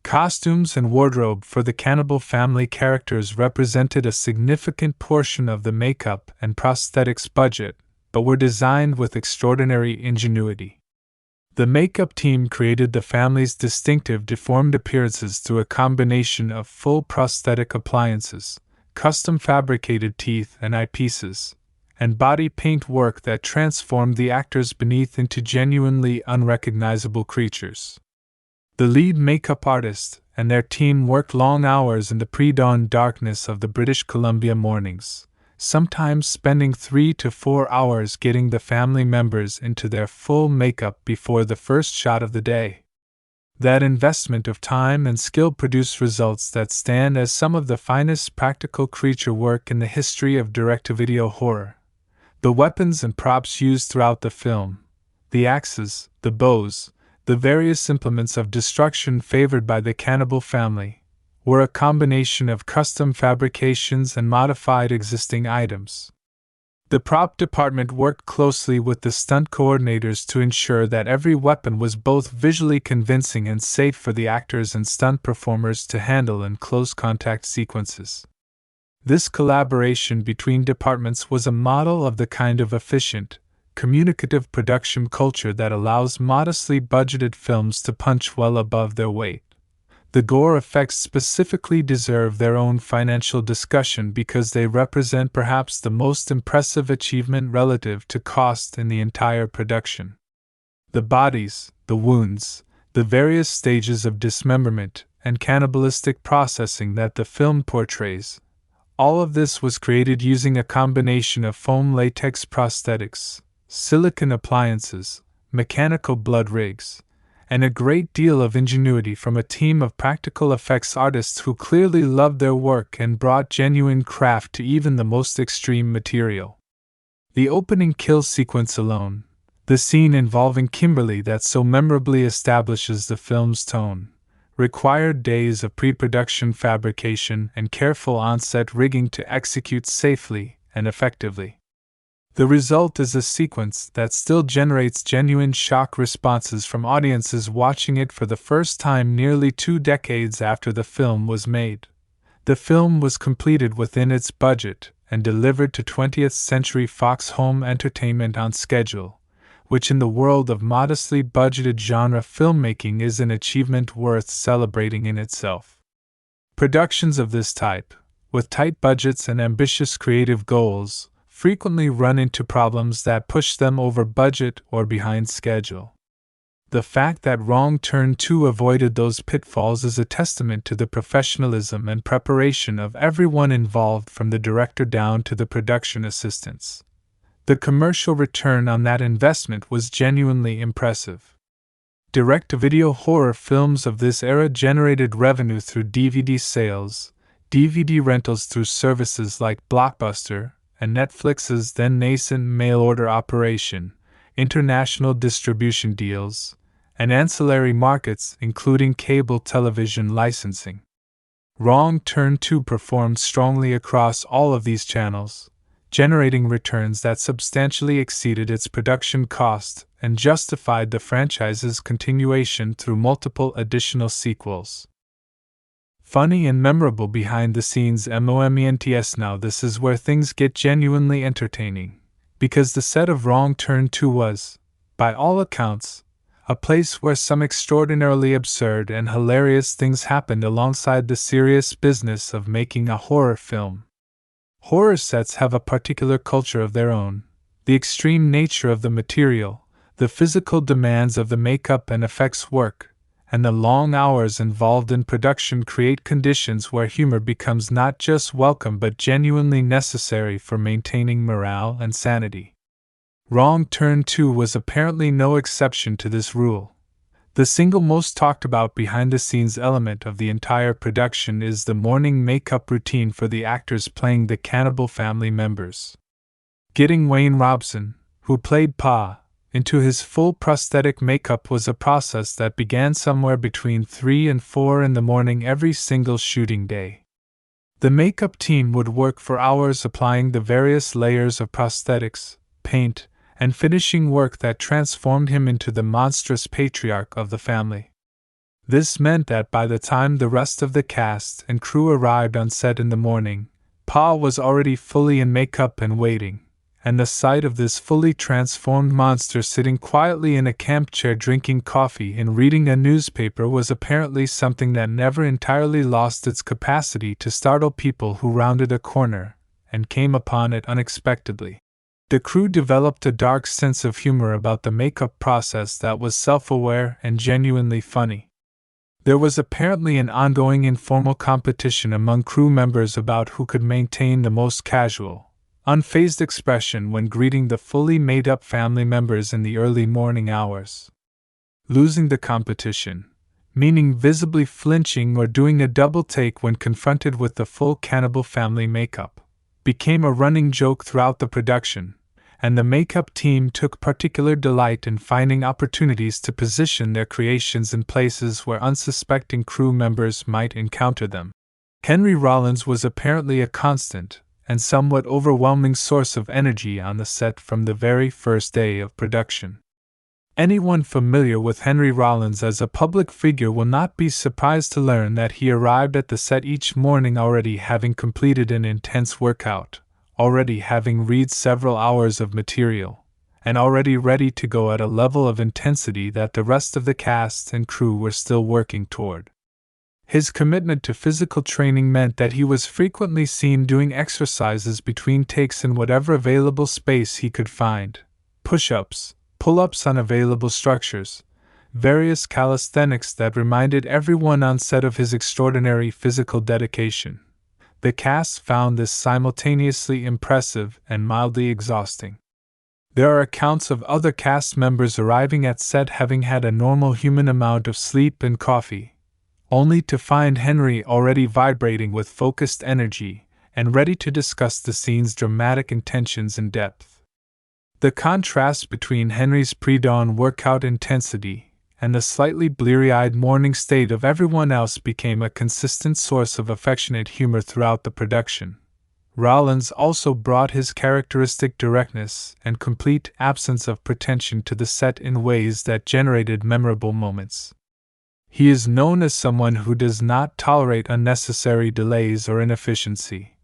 Speaker 1: Costumes and wardrobe for the cannibal family characters represented a significant portion of the makeup and prosthetics budget, but were designed with extraordinary ingenuity. The makeup team created the family's distinctive deformed appearances through a combination of full prosthetic appliances, custom fabricated teeth and eyepieces, and body paint work that transformed the actors beneath into genuinely unrecognizable creatures. The lead makeup artist and their team worked long hours in the pre-dawn darkness of the British Columbia mornings, sometimes spending 3 to 4 hours getting the family members into their full makeup before the first shot of the day. That investment of time and skill produced results that stand as some of the finest practical creature work in the history of direct-to-video horror. The weapons and props used throughout the film, the axes, the bows, the various implements of destruction favored by the cannibal family, were a combination of custom fabrications and modified existing items. The prop department worked closely with the stunt coordinators to ensure that every weapon was both visually convincing and safe for the actors and stunt performers to handle in close contact sequences. This collaboration between departments was a model of the kind of efficient, communicative production culture that allows modestly budgeted films to punch well above their weight. The gore effects specifically deserve their own financial discussion because they represent perhaps the most impressive achievement relative to cost in the entire production. The bodies, the wounds, the various stages of dismemberment and cannibalistic processing that the film portrays. All of this was created using a combination of foam latex prosthetics, silicone appliances, mechanical blood rigs, and a great deal of ingenuity from a team of practical effects artists who clearly loved their work and brought genuine craft to even the most extreme material. The opening kill sequence alone, the scene involving Kimberly that so memorably establishes the film's tone, required days of pre-production fabrication and careful on-set rigging to execute safely and effectively. The result is a sequence that still generates genuine shock responses from audiences watching it for the first time nearly 2 decades after the film was made. The film was completed within its budget and delivered to 20th Century Fox Home Entertainment on schedule, which in the world of modestly budgeted genre filmmaking is an achievement worth celebrating in itself. Productions of this type, with tight budgets and ambitious creative goals, frequently run into problems that push them over budget or behind schedule. The fact that Wrong Turn 2 avoided those pitfalls is a testament to the professionalism and preparation of everyone involved, from the director down to the production assistants. The commercial return on that investment was genuinely impressive. Direct-to-video horror films of this era generated revenue through DVD sales, DVD rentals through services like Blockbuster, and Netflix's then nascent mail-order operation, international distribution deals, and ancillary markets including cable television licensing. Wrong Turn 2 performed strongly across all of these channels, generating returns that substantially exceeded its production cost and justified the franchise's continuation through multiple additional sequels. Funny and memorable behind-the-scenes moments. Now this is where things get genuinely entertaining, because the set of Wrong Turn 2 was, by all accounts, a place where some extraordinarily absurd and hilarious things happened alongside the serious business of making a horror film. Horror sets have a particular culture of their own. The extreme nature of the material, the physical demands of the makeup and effects work, and the long hours involved in production create conditions where humor becomes not just welcome but genuinely necessary for maintaining morale and sanity. Wrong Turn 2 was apparently no exception to this rule. The single most talked about behind-the-scenes element of the entire production is the morning makeup routine for the actors playing the cannibal family members. Getting Wayne Robson, who played Pa, into his full prosthetic makeup was a process that began somewhere between 3 and 4 in the morning every single shooting day. The makeup team would work for hours applying the various layers of prosthetics, paint, and finishing work that transformed him into the monstrous patriarch of the family. This meant that by the time the rest of the cast and crew arrived on set in the morning, Pa was already fully in makeup and waiting, and the sight of this fully transformed monster sitting quietly in a camp chair drinking coffee and reading a newspaper was apparently something that never entirely lost its capacity to startle people who rounded a corner and came upon it unexpectedly. The crew developed a dark sense of humor about the makeup process that was self-aware and genuinely funny. There was apparently an ongoing informal competition among crew members about who could maintain the most casual, unfazed expression when greeting the fully made-up family members in the early morning hours. Losing the competition, meaning visibly flinching or doing a double take when confronted with the full cannibal family makeup, became a running joke throughout the production, and the makeup team took particular delight in finding opportunities to position their creations in places where unsuspecting crew members might encounter them. Henry Rollins was apparently a constant and somewhat overwhelming source of energy on the set from the very first day of production. Anyone familiar with Henry Rollins as a public figure will not be surprised to learn that he arrived at the set each morning already having completed an intense workout, already having read several hours of material, and already ready to go at a level of intensity that the rest of the cast and crew were still working toward. His commitment to physical training meant that he was frequently seen doing exercises between takes in whatever available space he could find, push-ups, pull-ups on available structures, various calisthenics that reminded everyone on set of his extraordinary physical dedication. The cast found this simultaneously impressive and mildly exhausting. There are accounts of other cast members arriving at set having had a normal human amount of sleep and coffee, only to find Henry already vibrating with focused energy and ready to discuss the scene's dramatic intentions in depth. The contrast between Henry's pre-dawn workout intensity and the slightly bleary-eyed morning state of everyone else became a consistent source of affectionate humor throughout the production. Rollins also brought his characteristic directness and complete absence of pretension to the set in ways that generated memorable moments. He is known as someone who does not tolerate unnecessary delays or inefficiency,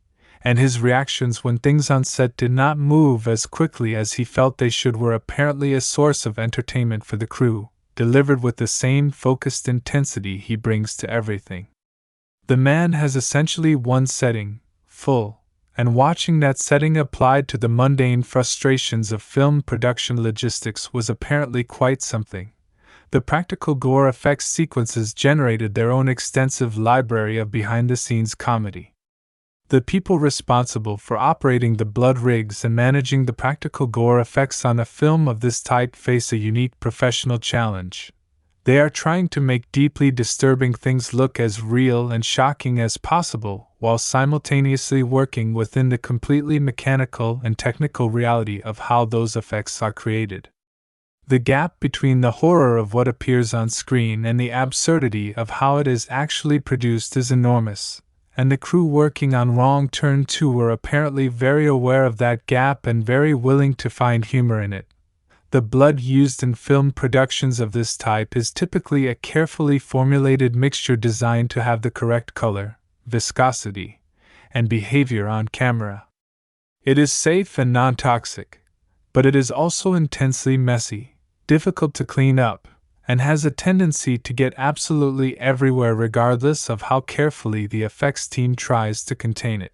Speaker 1: and his reactions when things on set did not move as quickly as he felt they should were apparently a source of entertainment for the crew, delivered with the same focused intensity he brings to everything. The man has essentially one setting, full, and watching that setting applied to the mundane frustrations of film production logistics was apparently quite something. The practical gore effects sequences generated their own extensive library of behind-the-scenes comedy. The people responsible for operating the blood rigs and managing the practical gore effects on a film of this type face a unique professional challenge. They are trying to make deeply disturbing things look as real and shocking as possible, while simultaneously working within the completely mechanical and technical reality of how those effects are created. The gap between the horror of what appears on screen and the absurdity of how it is actually produced is enormous, and the crew working on Wrong Turn 2 were apparently very aware of that gap and very willing to find humor in it. The blood used in film productions of this type is typically a carefully formulated mixture designed to have the correct color, viscosity, and behavior on camera. It is safe and non-toxic, but it is also intensely messy, difficult to clean up, and has a tendency to get absolutely everywhere regardless of how carefully the effects team tries to contain it.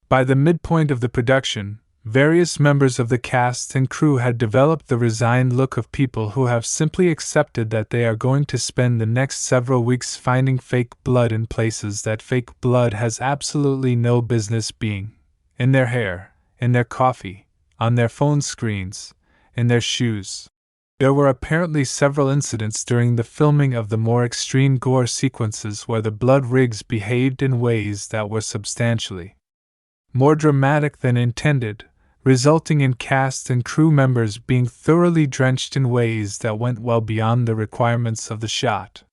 Speaker 1: By the midpoint of the production, various members of the cast and crew had developed the resigned look of people who have simply accepted that they are going to spend the next several weeks finding fake blood in places that fake blood has absolutely no business being: in their hair, in their coffee, on their phone screens, in their shoes. There were apparently several incidents during the filming of the more extreme gore sequences where the blood rigs behaved in ways that were substantially more dramatic than intended, resulting in cast and crew members being thoroughly drenched in ways that went well beyond the requirements of the shot.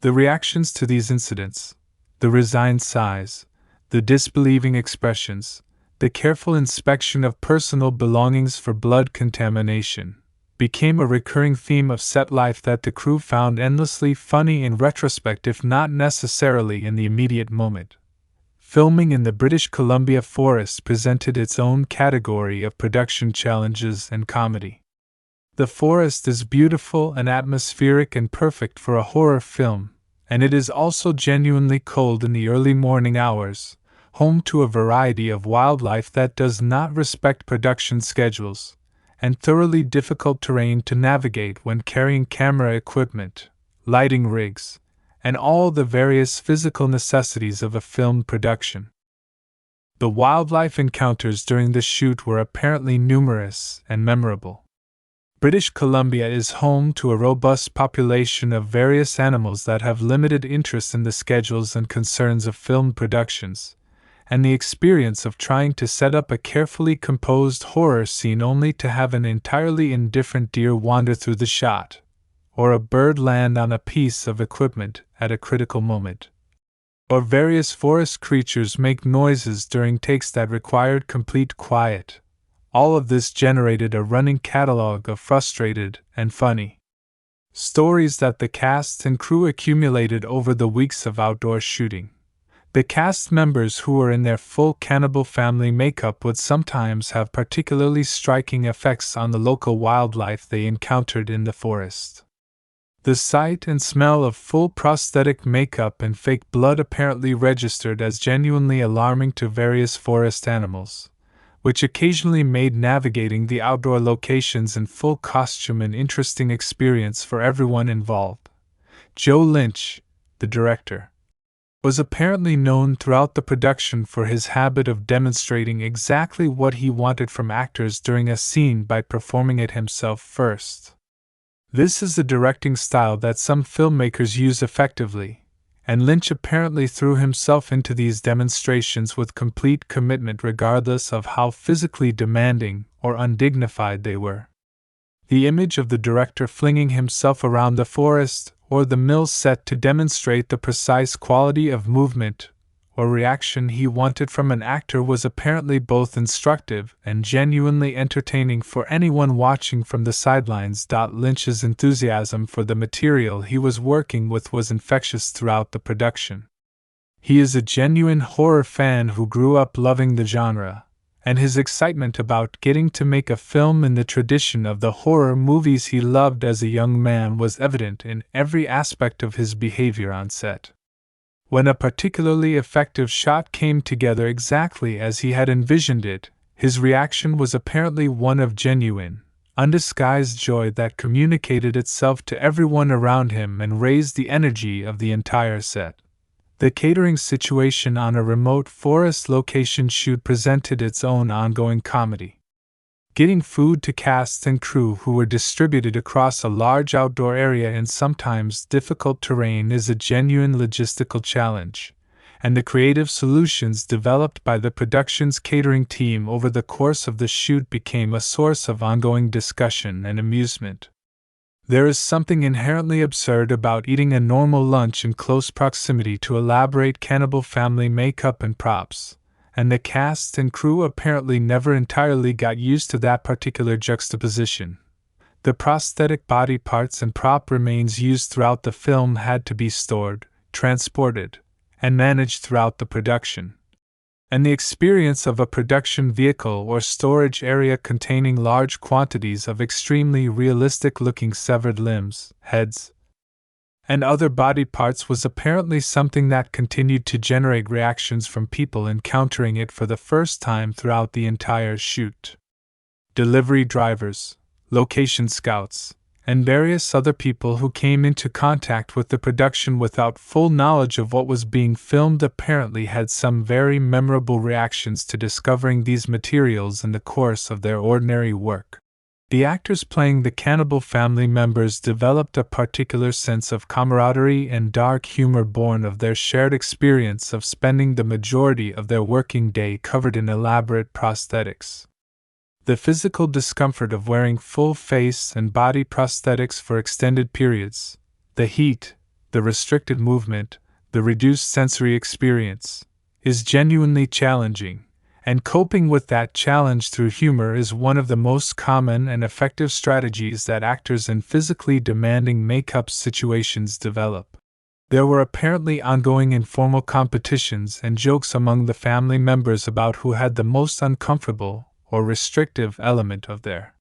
Speaker 1: The reactions to these incidents, the resigned sighs, the disbelieving expressions, the careful inspection of personal belongings for blood contamination, became a recurring theme of set life that the crew found endlessly funny in retrospect if not necessarily in the immediate moment. Filming in the British Columbia forest presented its own category of production challenges and comedy. The forest is beautiful and atmospheric and perfect for a horror film, and it is also genuinely cold in the early morning hours, home to a variety of wildlife that does not respect production schedules, and thoroughly difficult terrain to navigate when carrying camera equipment, lighting rigs, and all the various physical necessities of a film production. The wildlife encounters during the shoot were apparently numerous and memorable. British Columbia is home to a robust population of various animals that have limited interest in the schedules and concerns of film productions, and the experience of trying to set up a carefully composed horror scene only to have an entirely indifferent deer wander through the shot, or a bird land on a piece of equipment at a critical moment, or various forest creatures make noises during takes that required complete quiet. All of this generated a running catalog of frustrated and funny stories that the cast and crew accumulated over the weeks of outdoor shooting. The cast members who were in their full cannibal family makeup would sometimes have particularly striking effects on the local wildlife they encountered in the forest. The sight and smell of full prosthetic makeup and fake blood apparently registered as genuinely alarming to various forest animals, which occasionally made navigating the outdoor locations in full costume an interesting experience for everyone involved. Joe Lynch, the director, was apparently known throughout the production for his habit of demonstrating exactly what he wanted from actors during a scene by performing it himself first. This is the directing style that some filmmakers use effectively, and Lynch apparently threw himself into these demonstrations with complete commitment regardless of how physically demanding or undignified they were. The image of the director flinging himself around the forest or the mill set to demonstrate the precise quality of movement or reaction he wanted from an actor was apparently both instructive and genuinely entertaining for anyone watching from the sidelines. Lynch's enthusiasm for the material he was working with was infectious throughout the production. He is a genuine horror fan who grew up loving the genre, and his excitement about getting to make a film in the tradition of the horror movies he loved as a young man was evident in every aspect of his behavior on set. When a particularly effective shot came together exactly as he had envisioned it, his reaction was apparently one of genuine, undisguised joy that communicated itself to everyone around him and raised the energy of the entire set. The catering situation on a remote forest location shoot presented its own ongoing comedy. Getting food to cast and crew who were distributed across a large outdoor area in sometimes difficult terrain is a genuine logistical challenge, and the creative solutions developed by the production's catering team over the course of the shoot became a source of ongoing discussion and amusement. There is something inherently absurd about eating a normal lunch in close proximity to elaborate cannibal family makeup and props, and the cast and crew apparently never entirely got used to that particular juxtaposition. The prosthetic body parts and prop remains used throughout the film had to be stored, transported, and managed throughout the production. And the experience of a production vehicle or storage area containing large quantities of extremely realistic-looking severed limbs, heads, and other body parts was apparently something that continued to generate reactions from people encountering it for the first time throughout the entire shoot. Delivery drivers, location scouts, and various other people who came into contact with the production without full knowledge of what was being filmed apparently had some very memorable reactions to discovering these materials in the course of their ordinary work. The actors playing the cannibal family members developed a particular sense of camaraderie and dark humor born of their shared experience of spending the majority of their working day covered in elaborate prosthetics. The physical discomfort of wearing full face and body prosthetics for extended periods, the heat, the restricted movement, the reduced sensory experience, is genuinely challenging. And coping with that challenge through humor is one of the most common and effective strategies that actors in physically demanding makeup situations develop. There were apparently ongoing informal competitions and jokes among the family members about who had the most uncomfortable or restrictive element of their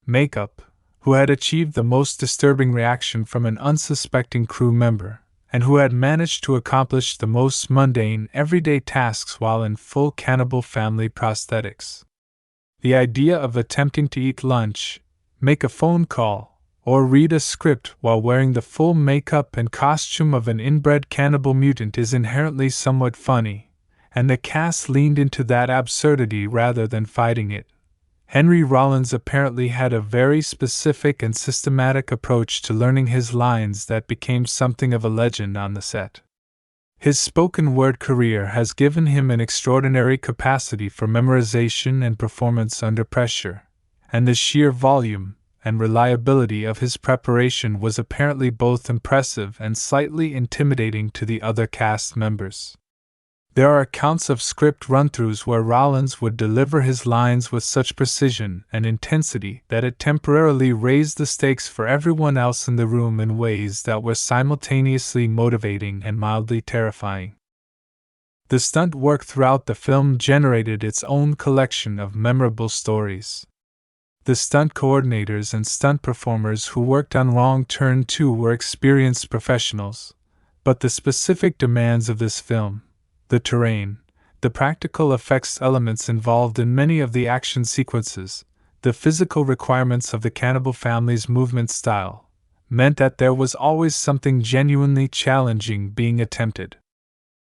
Speaker 1: makeup, who had achieved the most disturbing reaction from an unsuspecting crew member, and who had managed to accomplish the most mundane, everyday tasks while in full cannibal family prosthetics. The idea of attempting to eat lunch, make a phone call, or read a script while wearing the full makeup and costume of an inbred cannibal mutant is inherently somewhat funny, and the cast leaned into that absurdity rather than fighting it. Henry Rollins apparently had a very specific and systematic approach to learning his lines that became something of a legend on the set. His spoken word career has given him an extraordinary capacity for memorization and performance under pressure, and the sheer volume and reliability of his preparation was apparently both impressive and slightly intimidating to the other cast members. There are accounts of script run-throughs where Rollins would deliver his lines with such precision and intensity that it temporarily raised the stakes for everyone else in the room in ways that were simultaneously motivating and mildly terrifying. The stunt work throughout the film generated its own collection of memorable stories. The stunt coordinators and stunt performers who worked on Wrong Turn 2 were experienced professionals, but the specific demands of this film, the terrain, the practical effects elements involved in many of the action sequences, the physical requirements of the cannibal family's movement style, meant that there was always something genuinely challenging being attempted.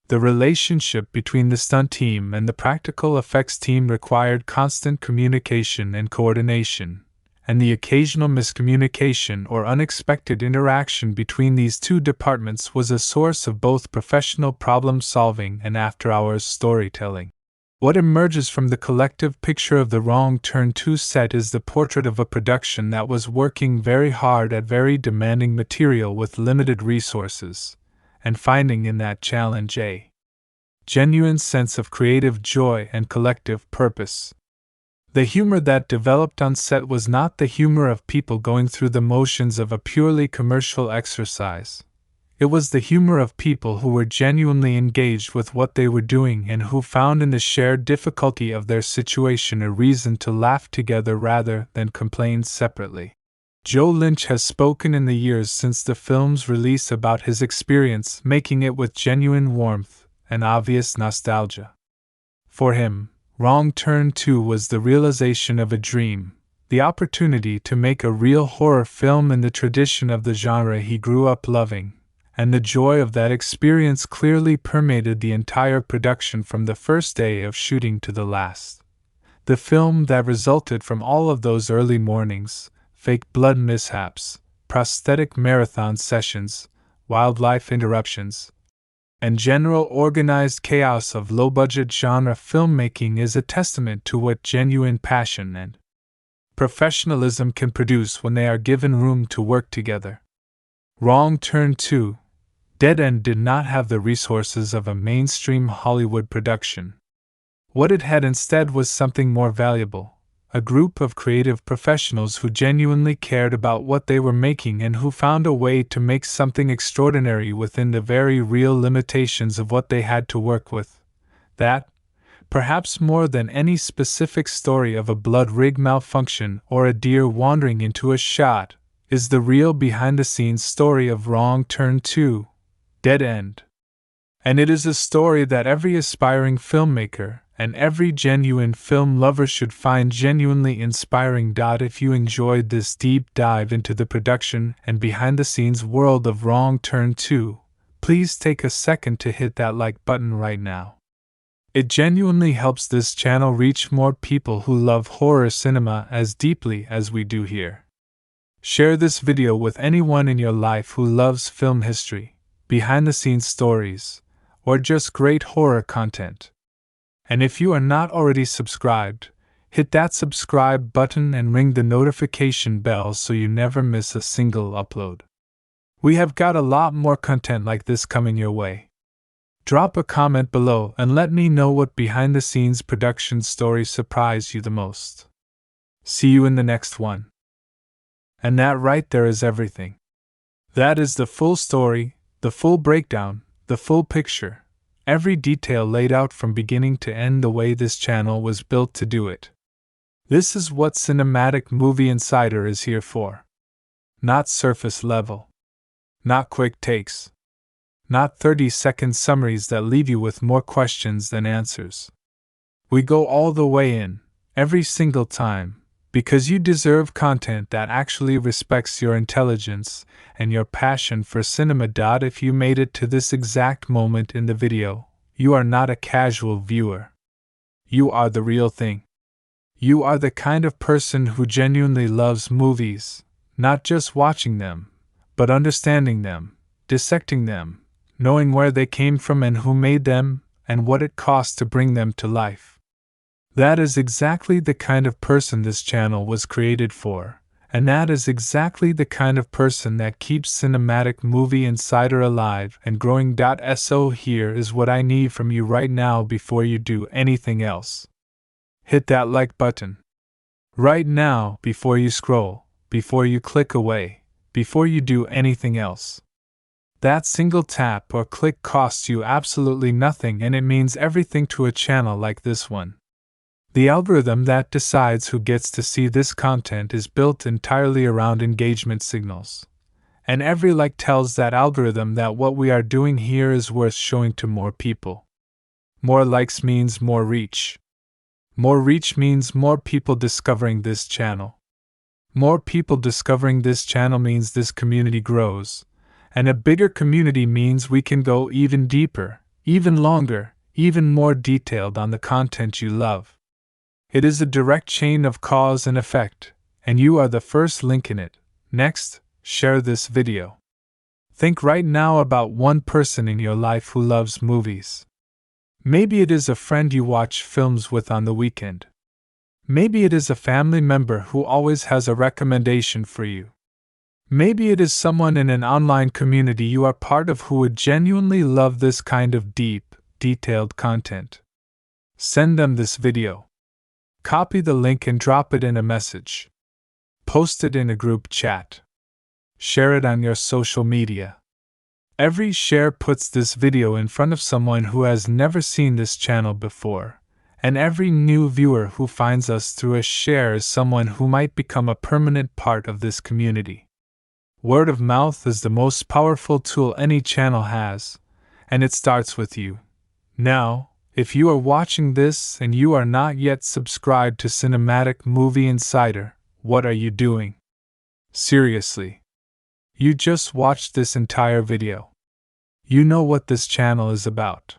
Speaker 1: The relationship between the stunt team and the practical effects team required constant communication and coordination, and the occasional miscommunication or unexpected interaction between these two departments was a source of both professional problem-solving and after-hours storytelling. What emerges from the collective picture of the Wrong Turn 2 set is the portrait of a production that was working very hard at very demanding material with limited resources, and finding in that challenge a genuine sense of creative joy and collective purpose. The humor that developed on set was not the humor of people going through the motions of a purely commercial exercise. It was the humor of people who were genuinely engaged with what they were doing and who found in the shared difficulty of their situation a reason to laugh together rather than complain separately. Joe Lynch has spoken in the years since the film's release about his experience making it with genuine warmth and obvious nostalgia. For him, Wrong Turn 2 was the realization of a dream, the opportunity to make a real horror film in the tradition of the genre he grew up loving, and the joy of that experience clearly permeated the entire production from the first day of shooting to the last. The film that resulted from all of those early mornings, fake blood mishaps, prosthetic marathon sessions, wildlife interruptions, and general organized chaos of low-budget genre filmmaking is a testament to what genuine passion and professionalism can produce when they are given room to work together. Wrong Turn 2, Dead End did not have the resources of a mainstream Hollywood production. What it had instead was something more valuable. A group of creative professionals who genuinely cared about what they were making and who found a way to make something extraordinary within the very real limitations of what they had to work with. That, perhaps more than any specific story of a blood rig malfunction or a deer wandering into a shot, is the real behind-the-scenes story of Wrong Turn 2, Dead End. And it is a story that every aspiring filmmaker and every genuine film lover should find genuinely inspiring. If you enjoyed this deep dive into the production and behind-the-scenes world of Wrong Turn 2, please take a second to hit that like button right now. It genuinely helps this channel reach more people who love horror cinema as deeply as we do here. Share this video with anyone in your life who loves film history, behind-the-scenes stories, or just great horror content. And if you are not already subscribed, hit that subscribe button and ring the notification bell so you never miss a single upload. We have got a lot more content like this coming your way. Drop a comment below and let me know what behind-the-scenes production story surprised you the most. See you in the next one. And that right there is everything. That is the full story, the full breakdown, the full picture. Every detail laid out from beginning to end the way this channel was built to do it. This is what Cinematic Movie Insider is here for. Not surface level. Not quick takes. Not 30-second summaries that leave you with more questions than answers. We go all the way in, every single time, because you deserve content that actually respects your intelligence and your passion for cinema. If you made it to this exact moment in the video, you are not a casual viewer. You are the real thing. You are the kind of person who genuinely loves movies, not just watching them, but understanding them, dissecting them, knowing where they came from and who made them, and what it cost to bring them to life. That is exactly the kind of person this channel was created for, and that is exactly the kind of person that keeps Cinematic Movie Insider alive and growing. So here is what I need from you right now before you do anything else. Hit that like button. Right now, before you scroll, before you click away, before you do anything else. That single tap or click costs you absolutely nothing, and it means everything to a channel like this one. The algorithm that decides who gets to see this content is built entirely around engagement signals. And every like tells that algorithm that what we are doing here is worth showing to more people. More likes means more reach. More reach means more people discovering this channel. More people discovering this channel means this community grows, and a bigger community means we can go even deeper, even longer, even more detailed on the content you love. It is a direct chain of cause and effect, and you are the first link in it. Next, share this video. Think right now about one person in your life who loves movies. Maybe it is a friend you watch films with on the weekend. Maybe it is a family member who always has a recommendation for you. Maybe it is someone in an online community you are part of who would genuinely love this kind of deep, detailed content. Send them this video. Copy the link and drop it in a message. Post it in a group chat. Share it on your social media. Every share puts this video in front of someone who has never seen this channel before, and every new viewer who finds us through a share is someone who might become a permanent part of this community. Word of mouth is the most powerful tool any channel has, and it starts with you. Now, if you are watching this and you are not yet subscribed to Cinematic Movie Insider, what are you doing? Seriously. You just watched this entire video. You know what this channel is about.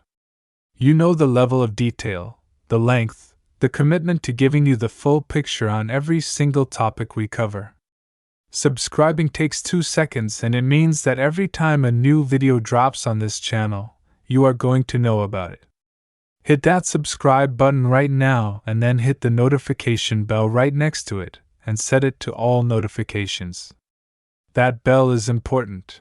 Speaker 1: You know the level of detail, the length, the commitment to giving you the full picture on every single topic we cover. Subscribing takes 2 seconds, and it means that every time a new video drops on this channel, you are going to know about it. Hit that subscribe button right now and then hit the notification bell right next to it and set it to all notifications. That bell is important.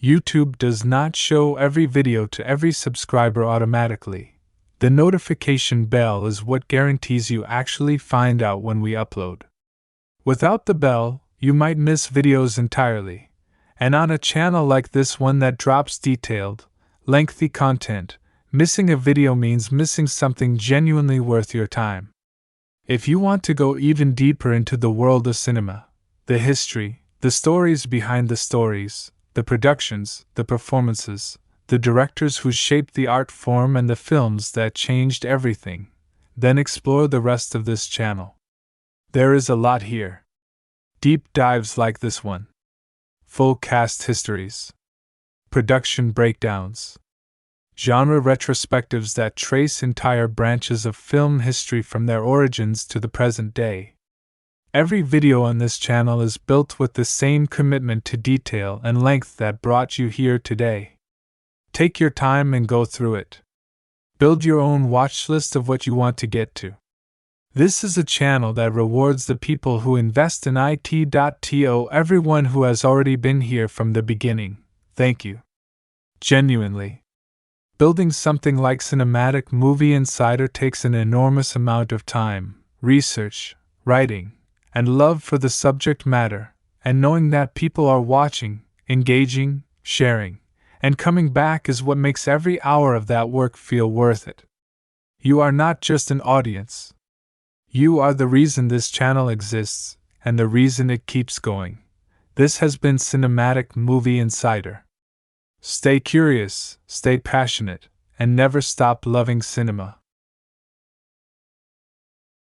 Speaker 1: YouTube does not show every video to every subscriber automatically. The notification bell is what guarantees you actually find out when we upload. Without the bell, you might miss videos entirely. And on a channel like this one that drops detailed, lengthy content, missing a video means missing something genuinely worth your time. If you want to go even deeper into the world of cinema, the history, the stories behind the stories, the productions, the performances, the directors who shaped the art form and the films that changed everything, then explore the rest of this channel. There is a lot here. Deep dives like this one. Full cast histories. Production breakdowns. Genre retrospectives that trace entire branches of film history from their origins to the present day. Every video on this channel is built with the same commitment to detail and length that brought you here today. Take your time and go through it. Build your own watch list of what you want to get to. This is a channel that rewards the people who invest in it. Everyone who has already been here from the beginning, thank you. Genuinely. Building something like Cinematic Movie Insider takes an enormous amount of time, research, writing, and love for the subject matter, and knowing that people are watching, engaging, sharing, and coming back is what makes every hour of that work feel worth it. You are not just an audience. You are the reason this channel exists, and the reason it keeps going. This has been Cinematic Movie Insider. Stay curious, stay passionate, and never stop loving cinema.